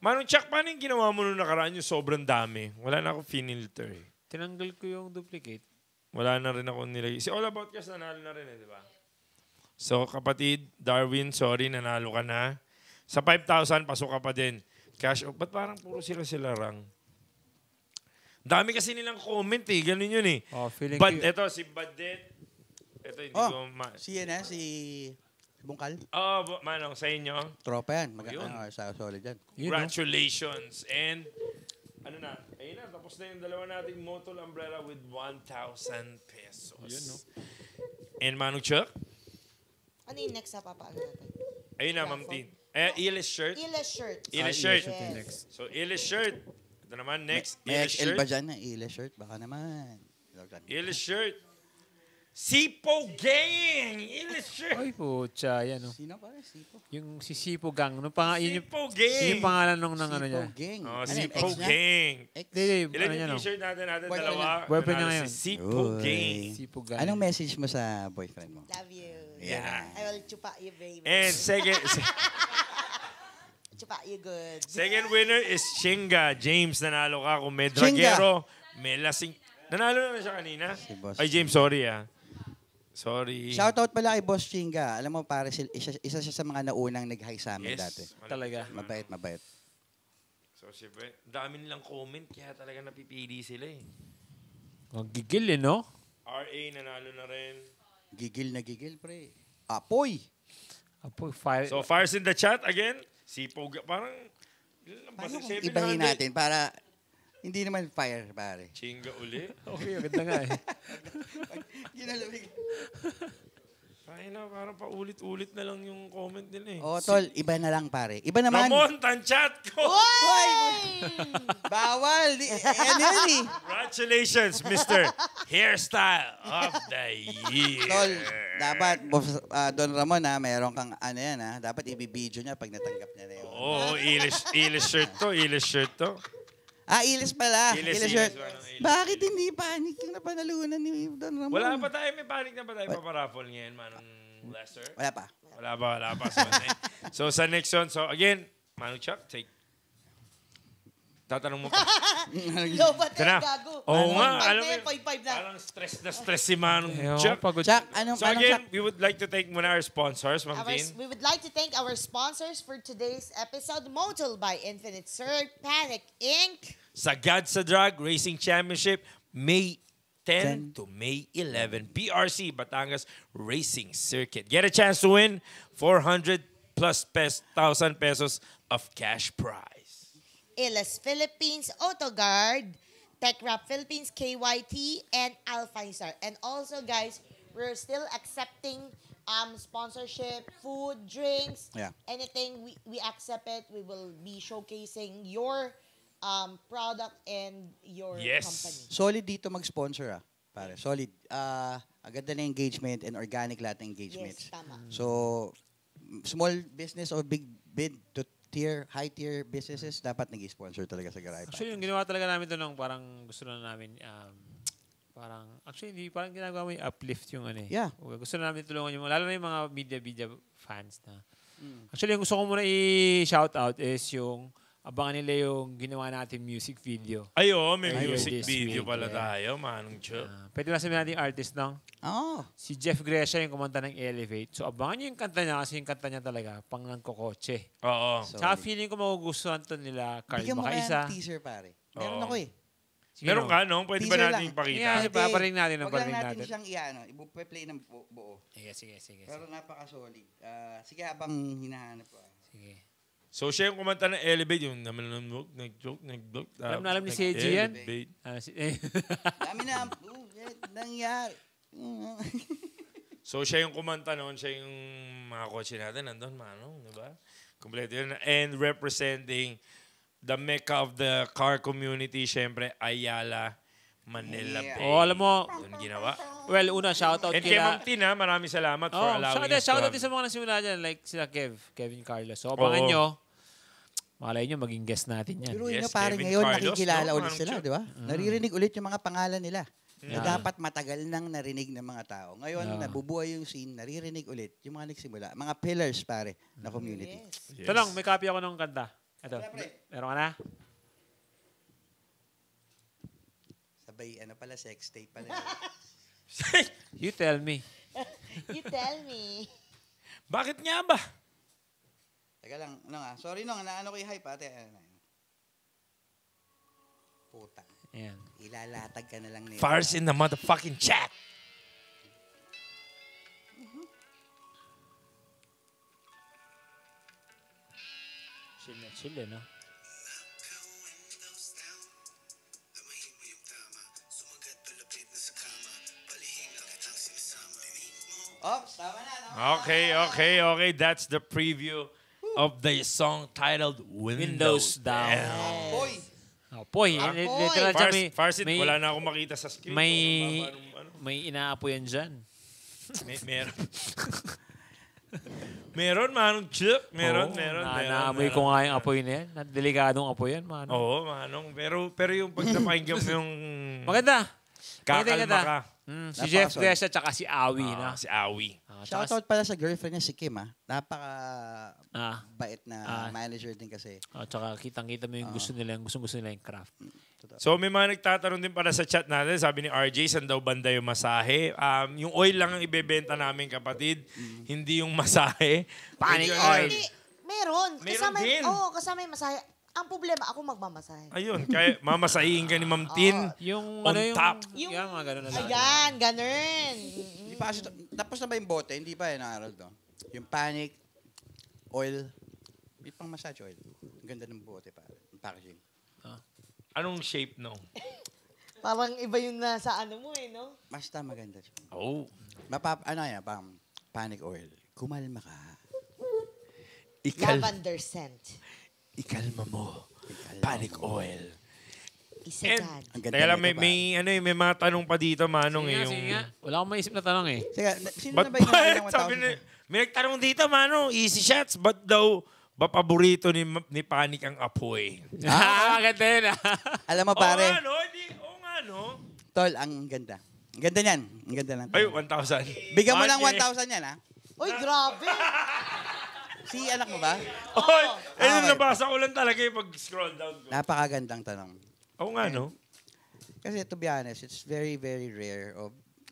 Manong Chuck, paano yung ginawa mo nung nakaraan yung sobrang dami? Wala na akong finilter eh. Tinanggal ko yung duplicate. Wala na rin ako nilagay. Si All About Cars nanalo na rin eh, di ba? So, kapatid, Darwin, sorry, nanalo ka na. Sa 5,000, pasok ka pa din. Cash, ba't parang puro sila rang? Dami kasi nilang comment eh. Ganun yun eh. Ito, si Badet. Ito, hindi ko si Bungkal. Manong, sa inyo. Tropa yan. Sa solid yan. Congratulations. And, ayun na, tapos na yung dalawa nating Motul Umbrella with 1,000 pesos. Yun, no? And Manong Chuck? Ano yung next na papaano natin? Ayun na, Ma'am Tin. Ilis shirt. Ilis shirt. Yes. So, Ilis shirt. Ito naman, next. May Ilis XL shirt. ba dyan na Ilis shirt? Baka naman. Ilis shirt. Sipo Gang! Ilis shirt. Ay, pucha, yan o. Sino pa? Sipo? Yung si Sipo Gang. Sipo Gang! Yun yung pangalan nung niya. Sipo Gang. Sipo Gang. Ilan yung t-shirt natin dalawa. Boyfriend niya ngayon. Sipo Gang. Sipo Gang. Anong message mo sa boyfriend mo? Love you. Yeah. I will chupa you, baby. And second... Chupa, you good. Second winner is Shinga. James, nanalo ka. Kung may Shinga. dragero, may lasing... Nanalo na siya kanina? Si Boss Ay, James, sorry Sorry. Shoutout pala kay Boss Chinga. Alam mo, pare, isa siya sa mga naunang nag-hi sa amin dati. Talaga. Mabait. So, siyempre, dami nilang comment, kaya talaga napipili sila eh. Gigil no? RA, nanalo na rin. Gigil, pre. Apoy! Apoy, fire. So, fires in the chat again. Si Poga, parang... Paano kung ibahin natin para... Hindi naman fire, pare. Chinga uli. Okay, ganda nga eh. Ginalawig. Ay na, parang paulit-ulit na lang yung comment nila eh. Oh, tol, iba na lang, pare. Iba naman. Ramon, tanchat ko! Bawal! Ano yan eh? Congratulations, Mr. Hairstyle of the Year. Tol, dapat, Don Ramon, meron kang ano yan, dapat ibibidyo niya pag natanggap niya na yun. Oo, Ilis shirt to. Ilis pala. Ilis shirt. Ilis. Bakit hindi panic yung napanalunan ni Don Ramon? Wala pa tayo, may panic na ba tayo paparaffle ngayon, Manong Lester? Wala pa. Wala pa. So, sa next one, so again, Manong Chuck, take. Tatanong mo pa. Yo, ba't Ito na. gago? Oo nga, 0.5 alam na mo, yan, 0.5 na. parang stress si Manong Ewan ko, Chuck. pagod. Chuck, So again, we would like to thank muna our sponsors, Ma'am Tin. We would like to thank our sponsors for today's episode, Motul by Infinite Surge, Panic Inc., Sagad sa Drag Racing Championship, May 10 to May 11, PRC, Batangas Racing Circuit. Get a chance to win 400 plus thousand pesos of cash prize. Ilas Philippines, Autoguard, Tech Rap Philippines, KYT, and Alphaisar. And also, guys, we're still accepting sponsorship, food, drinks, anything. We accept it. We will be showcasing your product and your company. Solid dito mag-sponsor pare. Solid. Ang ganda na engagement and organic lahat ng engagements. Yes, tama. So, small business or big to high-tier businesses, dapat nag-sponsor talaga sa Garage. Actually, yung ginawa talaga namin doon, parang gusto na namin, hindi parang ginagawa mo yung uplift yung ano eh. Yeah. Gusto na namin tulungan yung, lalo na yung mga media fans na. Actually, yung gusto ko muna i-shout out is yung, abangan nila yung ginawa natin music video. Ay, may Earlier music this video week, pala tayo, Manong Chuck. Pwede ba sabihin natin yung artist nang? Si Jeff Gresha yung kumanta ng Elevate. So, abangan nyo yung kanta niya kasi yung kanta niya talaga pang nangkokotse. Oo. Tsaka feeling ko magugustuhan to nila Carl Bigyan mo kaya Makaisa. ng teaser, pare. Meron ako eh. Meron ka, no? Pwede ba Teaser natin lang. ipakita? Yeah, paparing natin. Wag lang natin siyang ipo-play ng buo. Sige. Pero napaka-solid. Sige, habang hinahanap ko. Sige. So, siya yung kumanta ng Elevate, yung nag-joke. Alam ni CJ yan? Dami na. Nangyari. So, siya yung kumanta noon. Siya yung mga kotse natin. Nandun, Manong, di ba? Kompleto yun. And representing the mecca of the car community, syempre, Ayala, Manila Bay. Alam mo. Doon ginawa. Well, una, shoutout And kay Ma'am Tina, maraming salamat for allowing us to shoutout din sa mga nasimula dyan, like sila Kevin Carlos. So, abangan nyo. Malay nyo, maging guest natin yan. Pero Yes, parang Kevin ngayon Carlos, nakikilala no? ulit sila, di ba? Naririnig ulit yung mga pangalan nila. Na dapat matagal nang narinig ng mga tao. Ngayon, nabubuhay yung scene, naririnig ulit yung mga nagsimula. Mga pillars, pare, na community. Yes. Ito lang, may copy ako ng kanta. Ito, meron ka na? Sabay, pala, sex tape pala. You tell me. You tell me. Bakit nga ba? Teka lang, sorry naano ko i-hype, ate. Puta. Ayan. Ilalatag ka na lang nila. Fires in the motherfucking chat. Chill, no? Tama na. Okay. That's the preview of the song titled Windows Down. Boy! Poy, literal dyan Farsit, wala na akong makita sa screen. may inaapoyan dyan. Meron. Meron, Manong Chuck. Meron. Naamoy ko nga yung apoy na yan. Delikadong apoy yan, Manong. Oo, Manong. Pero yung pag napakinggan mo yung... Maganda. Kakalma ka. Si Jeff Desa tsaka si Awi. Na? Si Awi. Shoutout pala sa girlfriend niya, si Kim. Napaka bait na manager din kasi. Tsaka kitang-kita mo yung gusto nila, yung gusto nila yung craft. So may mga nagtatanong din para sa chat natin. Sabi ni RJ, saan daw banda yung masahe? Yung oil lang ang ibebenta namin, kapatid. Hindi yung masahe. Panic oil. Meron. Meron din. Kasama yung masahe. Ang problema, ako magmamasahe. Ayun, kaya mamasahihin ka ni Ma'am Tin. Yung on top. Yung mga ganun na lang. Ayan, ganun. Hindi pa kasi, tapos na ba yung bote? Hindi pa naaral to. Yung panic, oil, may pang massage oil. Ang ganda ng bote pa. Yung packaging. Anong shape, no? Parang iba yung nasa ano mo no? Basta maganda siya. Oh. Pang panic oil. Kumalma ka. Lavender scent. Ikalma mo. Panic oil. Isagad. Kaya lang, may mga tanong pa dito, Manong. Sige nga. Wala akong maisip na tanong eh. Sino na ba yung ng 1,000? May nagtanong dito, Manong. Easy shots. Ba't daw paborito ni Panic ang apoy? Maganda yun Alam mo pare. Oo nga, no? Tol, ang ganda. Ang ganda niyan. Ang ganda lang. Ay, 1,000. Bigyan mo ng 1,000 yan, Uy, grabe. Si anak mo ba? Oy, nabasa ko lang talaga yung pag-scroll down ko. Napakagandang tanong. Oo nga, no? Kasi to be honest, it's very, very rare.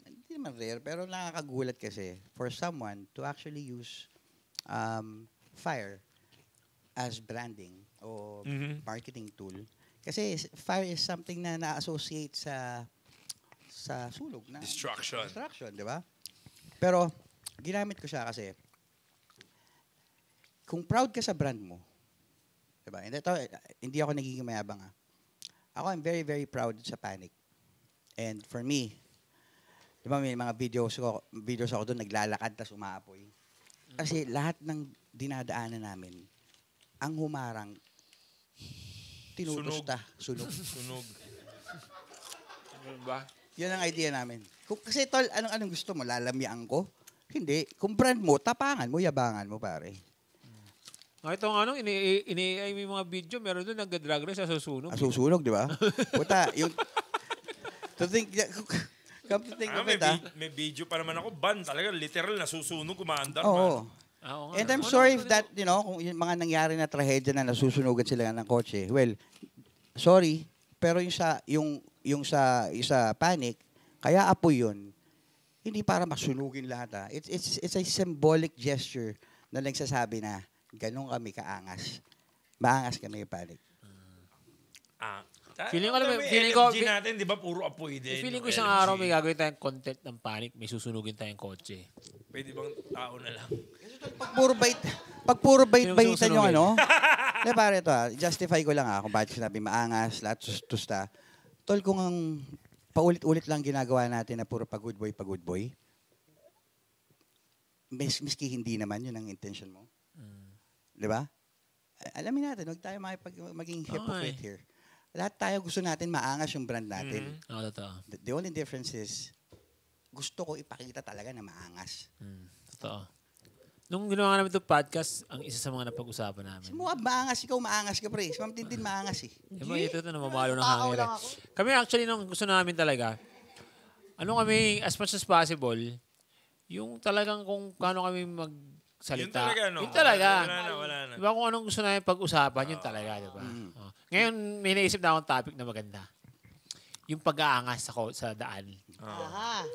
Hindi naman rare, pero nakakagulat kasi for someone to actually use fire as branding o marketing tool. Kasi fire is something na na-associate sa sunog. Destruction, di ba? Pero ginamit ko siya kasi kung proud ka sa brand mo, diba? Hindi ako nagiging mayabang. Ako, I'm very, very proud sa Panic. And for me, diba may mga videos ako doon, naglalakad, tas umaapoy. Kasi lahat ng dinadaanan namin, ang humarang, tinutusta. Sunog. Ba? Yun ang idea namin. Kasi tol, anong gusto mo? Lalamyaan ko? Hindi. Kung brand mo, tapangan mo, yabangan mo, pare. Ito ini-AI may mga video, meron doon nag-drag race sa susunog. Susunog, di ba? Puta, come to think of it, May video pa naman ako, ban talaga, literal, nasusunog, kumaandar. Oo. And I'm sorry if that, kung yung mga nangyari na trahedya na nasusunugan sila ng kotse, well, sorry, pero yung sa Panic, kaya apoy yun, hindi para masunugin lahat. It's a symbolic gesture na nagsasabi na, ganun kami kaangas. Maangas kami yung Panic. Feeling ko natin, di ba, puro apoy din. Feeling ko isang araw may gagawin tayong content ng Panic, may susunugin tayong kotse. Pwede bang tao na lang? Pag puro bait-baitan yung Di pare ito justify ko lang kung bakit sinabi maangas, lahat tusta. Tol, kung ang paulit-ulit lang ginagawa natin na puro pag-good boy, miski hindi naman yun ang intention mo. Di ba? Alamin natin, huwag tayo maging hypocrite here. Lahat tayo gusto natin maangas yung brand natin. Totoo. The only difference is, gusto ko ipakita talaga na maangas. Totoo. Nung ginawa namin itong podcast, ang isa sa mga napag-usapan namin. Maangas, ikaw maangas ka, pre. Si Ma'am Tintin maangas eh. Ito namamalo ng hangin. Kami actually, nung gusto namin talaga, kami, as much as possible, yung talagang kung paano kami magsalita. Yun talaga, Wala na. Diba kung anong gusto namin pag-usapan, yun talaga, diba? Ngayon, may naisip na akong topic na maganda. Yung pag-aangas sa daan.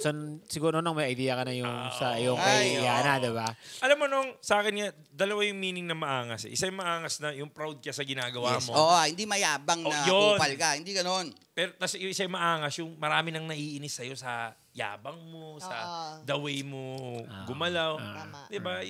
So, siguro nung may idea ka na yung sa iyong kay Yana, diba? Alam mo sa akin nga, dalawa yung meaning na maangas. Isa yung maangas na yung proud ka sa ginagawa mo. Oo, hindi mayabang na kupal ka. Hindi ganon. Pero tas yung isa yung maangas, yung marami nang naiinis sa'yo sa yabang mo, sa the way mo gumalaw. Diba?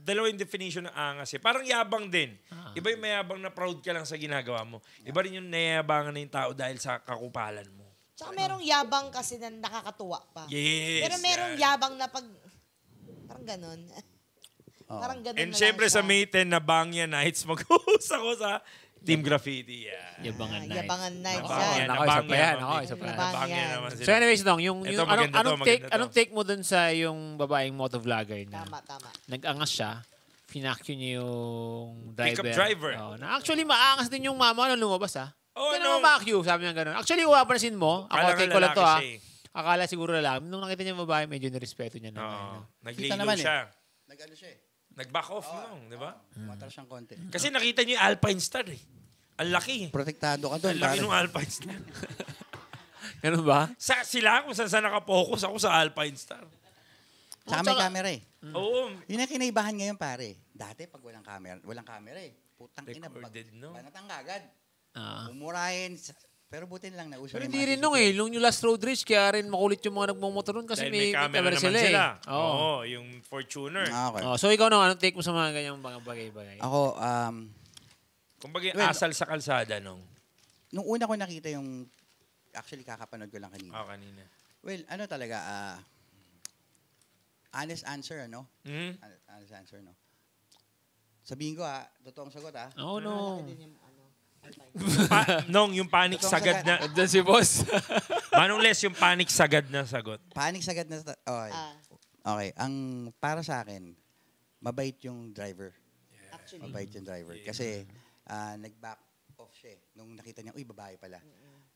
Dalawa yung definition ng angas eh. Parang yabang din. Iba yung mayabang na proud ka lang sa ginagawa mo. Iba rin yung nayabangan na yung tao dahil sa kakupalan mo. Tsaka merong yabang kasi na nakakatuwa pa. Yes. Pero merong yabang na parang ganon. Parang ganon And na syempre lang siya. sa May 10 na Bangya Nights, mag-uus ako sa Team Graffiti. Yabangan nights. Yabangan nights. Isa pa yan. Bangya naman sila. So anyways, Dong, maganda anong take mo dun sa yung babaeng motovlogger na Tama. nag-angas siya, pinakyo niya yung driver. Pickup driver. Na actually, maangas din yung mama nung lumabas Oh, Kaya naman makyo, sabi niya gano'n. Actually, papansin mo, ako, take ko lang to akala siguro lalaki. Nung nakita niya yung babae, medyo nirespeto niya naman. Naglilo naman siya. Nag-ano siya eh. Nag-back off nung, di ba? Matras siyang konti. Kasi nakita niyo yung Alpine Star eh. Ang laki. Protektado ka doon. Ang laki ng Alpine Star. Ganun ba? Sila kung saan nakapokus ako sa Alpine Star. Saka may camera eh. Oo. Yun ang kinaibahan ngayon, pare. Dati, pag walang camera eh. Putang ina, Recorded, no? banatang agad. Ah. Umurahin. Pero buti lang nauso Pero na yung hindi mga rin nung CCTV. Nung yung last road race, kaya rin makulit yung mga nagmumotor nun kasi Dahil may camera naman sila. sila. Oo. Oo, yung Fortuner. Okay. So ikaw naman, anong take mo sa mga ganyang bagay-bagay? Ako, Kumbaga, Well, asal sa kalsada nung. nung una ko nakita yung, actually kakapanood ko lang kanina. Kanina. Well, ano talaga, honest answer, ano? Hmm? Honest answer, no? Sabihin ko totoong sagot Oh, no. Nung yung panic Totoong sagad sagot. na. Andyan si boss. Manong Les, yung panic sagad na sagot. Panic sagad na, okay. Okay, ang para sa akin, mabait yung driver. Actually. Mabait yung driver. Kasi, nag-back off siya nung nakita niya, uy, babae pala.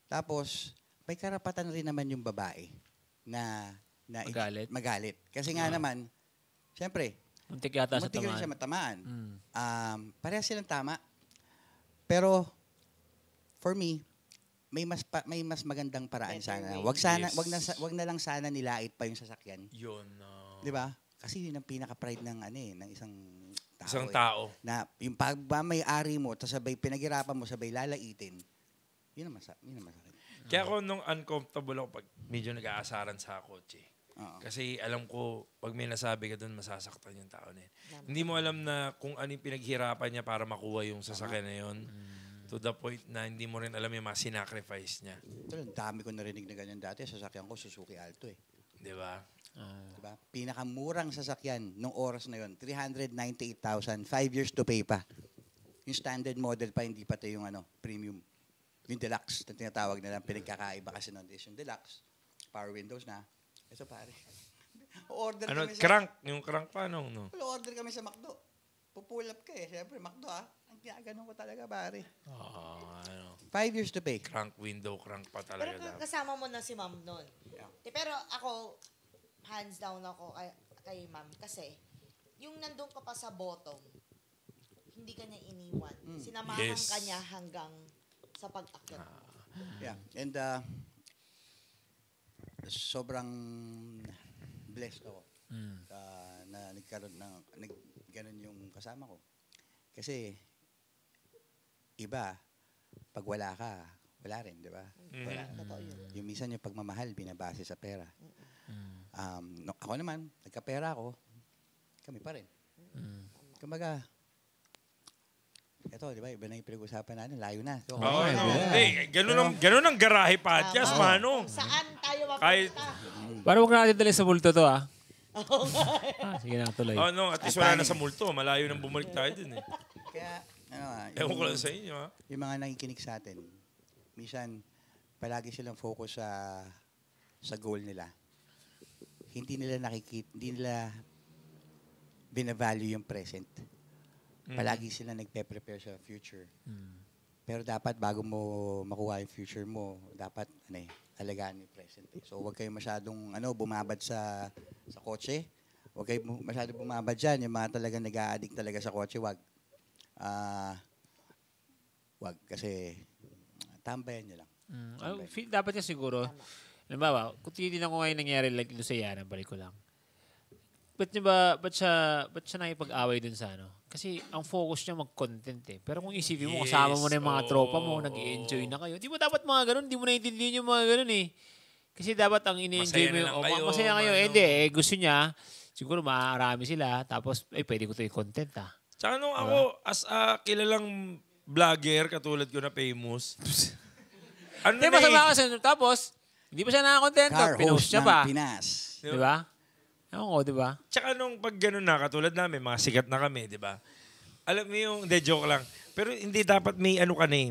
Tapos, may karapatan rin naman yung babae na magalit. Kasi nga naman, siyempre, Muntik yata sa muntik rin siya tamaan. matamaan. Parehas silang tama. Pero, for me, may mas magandang paraan sana. Wag na lang sana nilait pa yung sasakyan. Yun. 'Di ba? Kasi yun ang pinaka-pride ng ng isang tao. Isang tao. Na yung pagmamay-ari mo, tapos sabay pinaghirapan mo, sabay lalaitin. Yun ang masakit. Kaya ako nung uncomfortable ako pag medyo nag-aasaran sa kotse. Kasi alam ko, pag may nasabi ka doon, masasaktan yung tao na yun. Hindi mo alam na kung ano yung pinaghirapan niya para makuha yung sasakyan na yun. To the point na hindi mo rin alam yung mga sinacrifice niya. Ang dami ko narinig na ganyan dati. Sasakyan ko, Suzuki Alto eh. Di ba? Diba? Pinakamurang sasakyan nung oras na yon, 398,000, 5 years to pay pa. Yung standard model pa, hindi pati yung premium. Yung deluxe na tinatawag nila, pinagkakaiba kasi nun is yung deluxe. Power windows na. Ito pare. Order kami crank? Yung crank pa, no? Order kami sa McDo. Pupull up ka eh. Siyempre, McDo Ang ginaganon ko talaga, pare. 5 years to pay. Crank window, crank pa talaga. Pero kasama mo na si ma'am nun. Yeah. Pero ako, hands down ako kay ma'am. Kasi, yung nandun ka pa sa bottom, hindi ka niya iniwan. Sinamahan ka niya hanggang sa pag-akyat. Yeah. And sobrang blessed ako na nagkaroon ganon yung kasama ko. Kasi iba, pag wala ka, wala rin, di ba? Wala. Totoo yun. Yung minsan yung pagmamahal, binabase sa pera. Ako naman, nagkapera ako, kami pa rin. Kumbaga, ito, di ba, iba na yung pinag-usapan natin, layo na. So, ganun ang garahe podcast, Manong. Saan tayo Kahit- mapunta? Parang huwag natin dali sa multo to, sige na, tuloy. At least wala na sa multo. Malayo nang bumalik tayo dun eh. Kaya, Ewan ko lang sa inyo, ha? yung mga nakikinig sa atin, minsan, palagi silang focus sa goal nila. Hindi nila binavalue yung present. Palagi sila nagpe-prepare sa future. Pero dapat bago mo makuha yung future mo, dapat alagaan yung present. So huwag kayo masyadong bumabad sa kotse. Huwag kayo masyadong bumabad dyan. Yung mga talagang nag-a-addict talaga sa kotse, wag. Wag. Kasi tambayan nyo lang. Dapat niya siguro, halimbawa, kung tinitin ko ngayon nangyari like doon sa Yana, balik ko lang. Ba't siya nakipag-away dun sa Kasi ang focus niya mag-content eh. Pero kung isipin mo, kasama mo na yung mga tropa mo, nag-i-enjoy na kayo. Di ba dapat mga ganun? Di mo naiintindihan yung mga ganun eh. Kasi dapat ang ini-enjoy mo yung, masaya kayo. Hindi gusto niya, siguro maarami sila, tapos, pwede ko ito yung content Tsaka nung ako, as a kilalang vlogger, katulad ko na famous, Di ba sa mga tapos, hindi pa siya nakakontento, Car pinost host siya ng pa. Pinas. Di ba? Ewan ko, di ba? Tsaka nung pag gano'n na, katulad namin, mga sikat na kami, di ba? Alam mo yung, joke lang. Pero hindi dapat may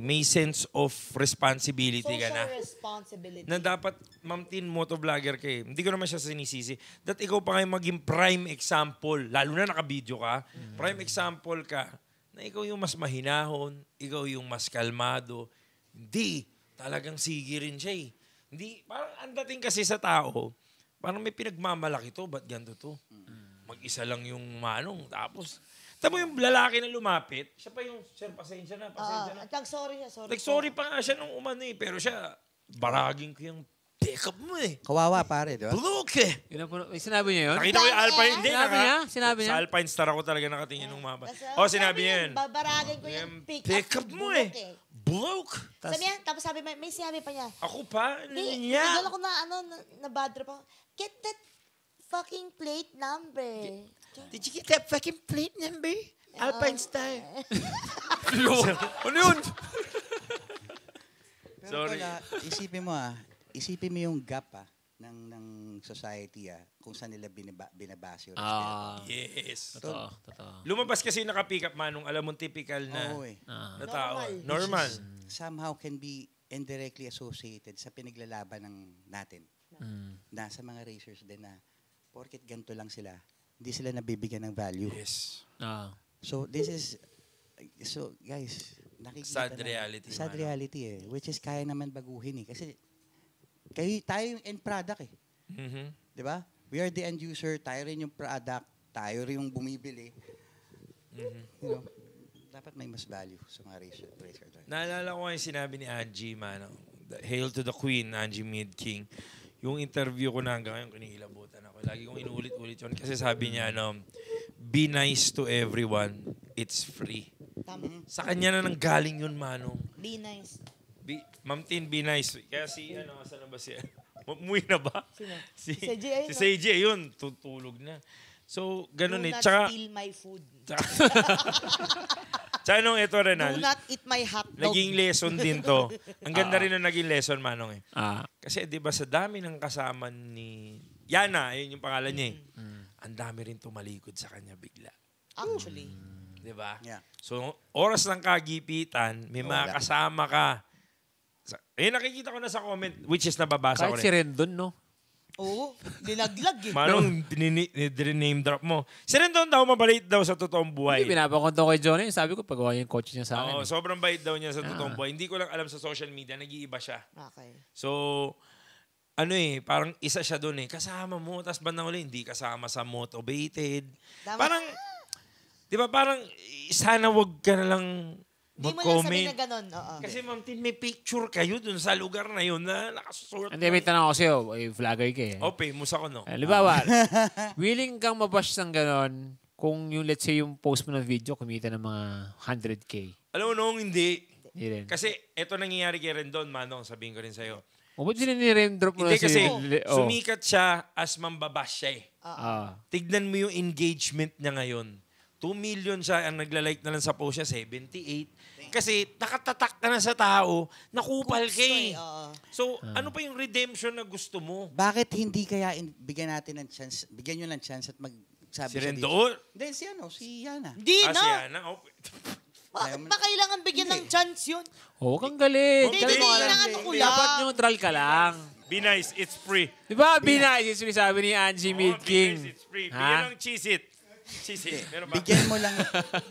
may sense of responsibility ka na. Social responsibility. Na dapat, Ma'am Tin, motovlogger ka eh. Hindi ko naman siya sinisisi. That ikaw pa ngayon maging prime example, lalo na naka-video ka, prime example ka, na ikaw yung mas mahinahon, ikaw yung mas kalmado. Hindi. Talagang sige rin siya eh. Hindi, parang ang dating kasi sa tao, parang may pinagmamalaki to, ba't ganito to? Mag-isa lang yung manong, tapos, tamo yung lalaki na lumapit, siya pa yung, sir, pasensya na. Sorry siya, sorry. Sorry pa nga siya nung umano eh, pero siya, baraging ko yung pick up mo eh. Kawawa pare, di ba? Bulok eh. Sinabi niya yun? Nakita ko yung Alpine. Hindi, Sinabi niya? Sa Alpine Star ako talaga nakatingin nung mama. Sinabi niya yun. Babaragin ko yung pick up mo eh. Bulok. Sabi niya, tapos sabi, may sinabi pa niya. Ako pa? Doon ako na bad trip ako. Get that fucking plate number. Did you get that fucking plate number? Alpine Star. Ano yun? Pero pala, isipin mo yung gap ng society kung saan nila binabase yung Yes. Totoo. Lumabas kasi yung naka-pick up manong, alam mo, typical na tao. Normal. Somehow can be indirectly associated sa pinaglalaban natin. Na sa mga racers din na porket ganito lang sila, hindi sila nabibigyan ng value. Yes. So guys, nakikita Sad reality. Sad reality which is kaya naman baguhin kasi tayo yung end product Di ba? We are the end user, tayo rin yung product, tayo rin yung bumibili. You know, dapat may mas value sa mga racer. Naalala ko yung sinabi ni Angie, Hail to the Queen, Angie Mid-King. Yung interview ko na hanggang ngayon, kinikilabutan ako. Lagi kong inuulit-ulit yun. Kasi sabi niya, be nice to everyone, it's free. Tama. Sa kanya na nanggaling yun, Manong. Be nice. Ma'am Tin, be nice. Kaya saan na ba siya? Umuwi na ba? Sino? Si JJ, JJ, yun, tutulog na. So, ganun Do eh. not steal my food. Tsaka nung ito rin, Do not eat my hot dog. naging lesson din to. Ang ganda rin na naging lesson, Manong Kasi di ba sa dami ng kasama ni Yana, yun yung pangalan niya ang dami rin tumalikod sa kanya bigla. Actually. Di ba? Yeah. So, oras ng kagipitan, may mga kasama ka. Nakikita ko na sa comment, which is nababasa ko Kahit si rin. Rendon, no? Oo. Linaglag Manong, name drop mo. Si Rendon daw, mabait daw sa totoong buhay. Hindi, pinapakonto kay Johnny. Sabi ko, pagawa yung coach niya sa akin. Sobrang bait daw niya sa totoong buhay. Hindi ko lang alam sa social media, nag-iiba siya. Okay. So, parang isa siya doon kasama mo, tapos bandang uli, hindi kasama sa motivated. Parang, di ba, parang, sana wag ka na lang Hindi mo lang sabihin mag-comment. na ganun. Oo. Kasi Ma'am Tin, may picture kayo dun sa lugar na yun na nakasusulat. Hindi, may tanong ako sa'yo. Vlogger ka Famous ako, no? Halimbawa, willing kang mabash ng ganon kung yung, let's say, yung post mo ng video, kumita ng mga 100K. Alam mo nung hindi. Hindi rin. Kasi ito nangyayari kay Rendon, Manong, sabihin ko rin sa'yo. O, ba't sinini-rendrop mo Hindi na kasi sumikat siya as mambabash siya Tignan mo yung engagement niya ngayon. 2 million siya, ang nagla-like na lang sa post niya, 78. Kasi nakatatak ka na sa tao, nakupal ka So, ano pa yung redemption na gusto mo? Bakit hindi kaya bigyan natin ng chance, bigyan nyo ng chance at magsabi Si Rendon? Hindi, si Yana. Hindi na. Si Yana. Bakit ba kailangan bigyan ng chance yun? Kang galit. Hindi, kailangan ko lang. Dapat neutral ka lang. Be nice, it's free. Di ba? Be nice. It's free, sabi ni Angie Mid-King. Be nice, it's free. Bigyan ng cheese-it. Meron ba?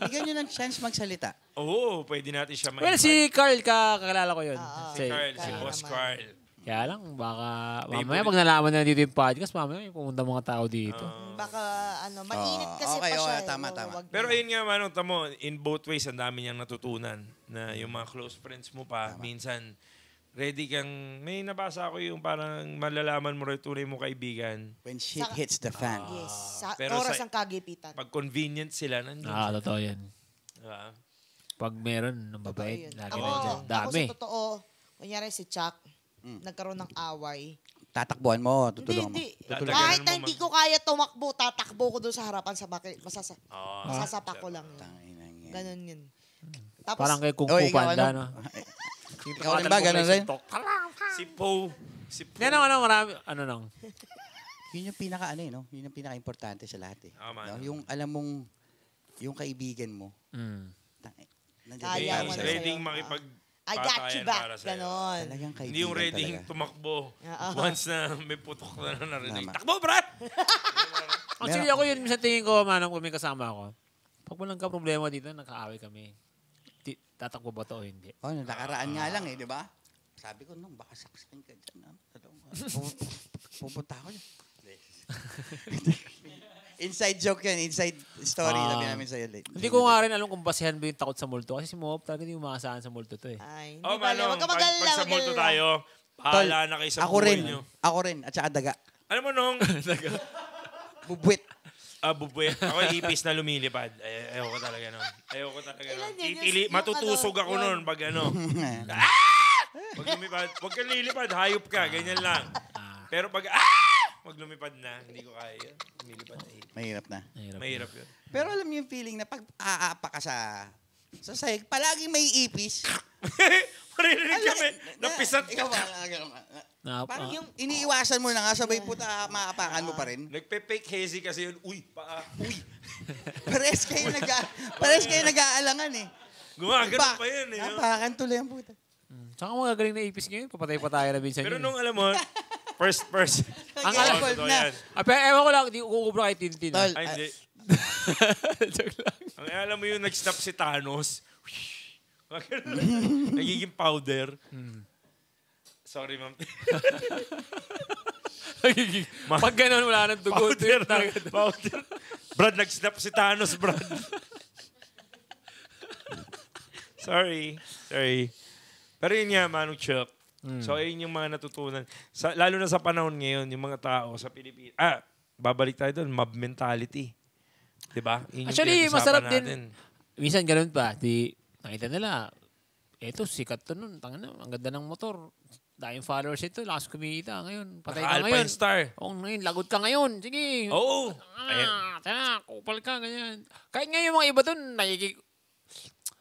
Bigyan nyo ng chance magsalita. Oo, pwede natin siya Well, si Carl, kakilala ko yun. Si Carl, si Boss Carl. Kaya lang, baka mamaya pag nalaman na dito yung podcast, mamaya may pumunta mga tao dito. Baka mainit kasi okay, pa siya. Tama. Pero ayun nga, Manong, tamo, in both ways, ang dami niyang natutunan na yung mga close friends mo pa, minsan, ready kang, may nabasa ako yung parang malalaman mo rin tunay mo kaibigan. When shit hits the fan. Yes. Pero Oras ng kagipitan. Pag convenient sila, nandun. Totoo yan. Diba? Pag meron ng babae, lagi Ako, rin dyan. Dami. Ako sa totoo, kunyari si Chuck, nagkaroon ng away. Tatakbuhan mo, tutulungan mo. Hindi. Tutulungan Kahit mo, na hindi ko kaya tumakbo, tatakbo ko doon sa harapan sa bakit. Masasapak ko lang yun. Ganon yun. Tapos, Parang kay Kung Fu Panda, no? Ikaw rin ba, ganun rin? Si Poe. Marami, lang. Yun yung Yun yung pinaka-importante sa lahat man. Yung alam mong, yung kaibigan mo, Kaya mo na ready sa'yo. makipag I got you back. Ganon. talagang kaibigan Hindi yung ready talaga. tumakbo. Oo. Once na may putok na narinig. Tama. Takbo, brad! Actually, ako yun, minsan tingin ko, Manong, kung may kasama ako, pag walang ka problema dito, nakaaway kami. Tatakbo ba to o hindi? Nakaraan nga lang di ba? sabi ko, nung baka saksakin ka dyan. Pupunta ako dyan. Inside joke yan, inside story na namin sa'yo. Hindi ko nga rin alam kung basehan ba yung takot sa multo. Kasi si Mohop talaga hindi umaasahan sa multo to eh. Ay, Oh, hindi ba? Manong, Wag ka pag sa multo tayo, pahala na kayo sa buhay nyo. Ako rin, at saka daga. Alam mo nung, Bubwit. bubuet. Ako ipis na lumilipad. Ayoko talaga nun. Ayoko talaga nun. Ilan yun? Yung Matutusog ano, ako yun. nun pag ano. Pag lumipad, wag kang lilipad, hayop ka, ganyan lang. Pero pag, wag lumipad na, hindi ko kaya. Lumilipad na. Mahirap na. Mahirap yun. Pero alam mo yung feeling na pag aapa ka sa sahig, palaging may ipis. Maririnig kami, napisat Ikaw ka. ba? Parang yung iniiwasan mo na nga, sabay puta, maapakan mo pa rin. Nagpe-fake hazy kasi yun, uy, paa, uy. Pares kayo nag-aalangan eh. Gumagano pa yun eh. Apakan tuloy ang puta. Tsaka mga galing na ipis ngayon, papatay-patay na minsan Pero yun. nung alam mo, first person. Ang Oo, alcohol totoo na. yan. Pero ewan ko lang, di ko kukubra kay Tintin. Tol, Ay, hindi. Joke lang. Ang alam mo yung nag-snap si Thanos, nagiging powder. Sorry, ma'am. Pag gano'n, wala nang dugo. Powder. Powder. Brad, nag-snap si Thanos, Brad. Sorry. Pero yun nga, Manong Chuck. So, ayun yung mga natutunan. Lalo na sa panahon ngayon, yung mga tao sa Pilipinas. Babalik tayo doon, mob mentality. Diba? Yun yung Actually, masarap din. natin. Minsan ganun pa. Nakita nila, eto, sikat to nun. Tangina, ang ganda ng motor. Dahil followers ito, lakas kumita. Ngayon, patay ka ngayon. Alpine Star. Oo, ngayon, lagot ka ngayon. Sige. Oo. Tara, kupal ka, ganyan. Kahit ngayon yung mga iba dun,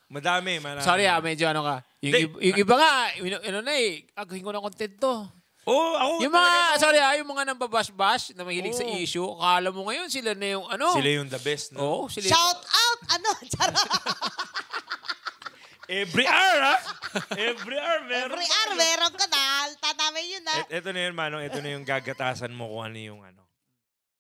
Madami. Sorry medyo ano ka. Yung iba nga, agahin ko ng content to. Oo, ako. Yung mga, yung mga nambabash-bash na mahilig sa issue, akala mo ngayon sila na yung ano. Sila yung the best, no? Oo, sila. Shout out! Ano? Charot! Every hour, ha? Every hour, meron. Every hour, meron ka na. Tatama yun, ha? Ito na yun, Manong. Ito na yung gagatasan mo kung ano yung ano.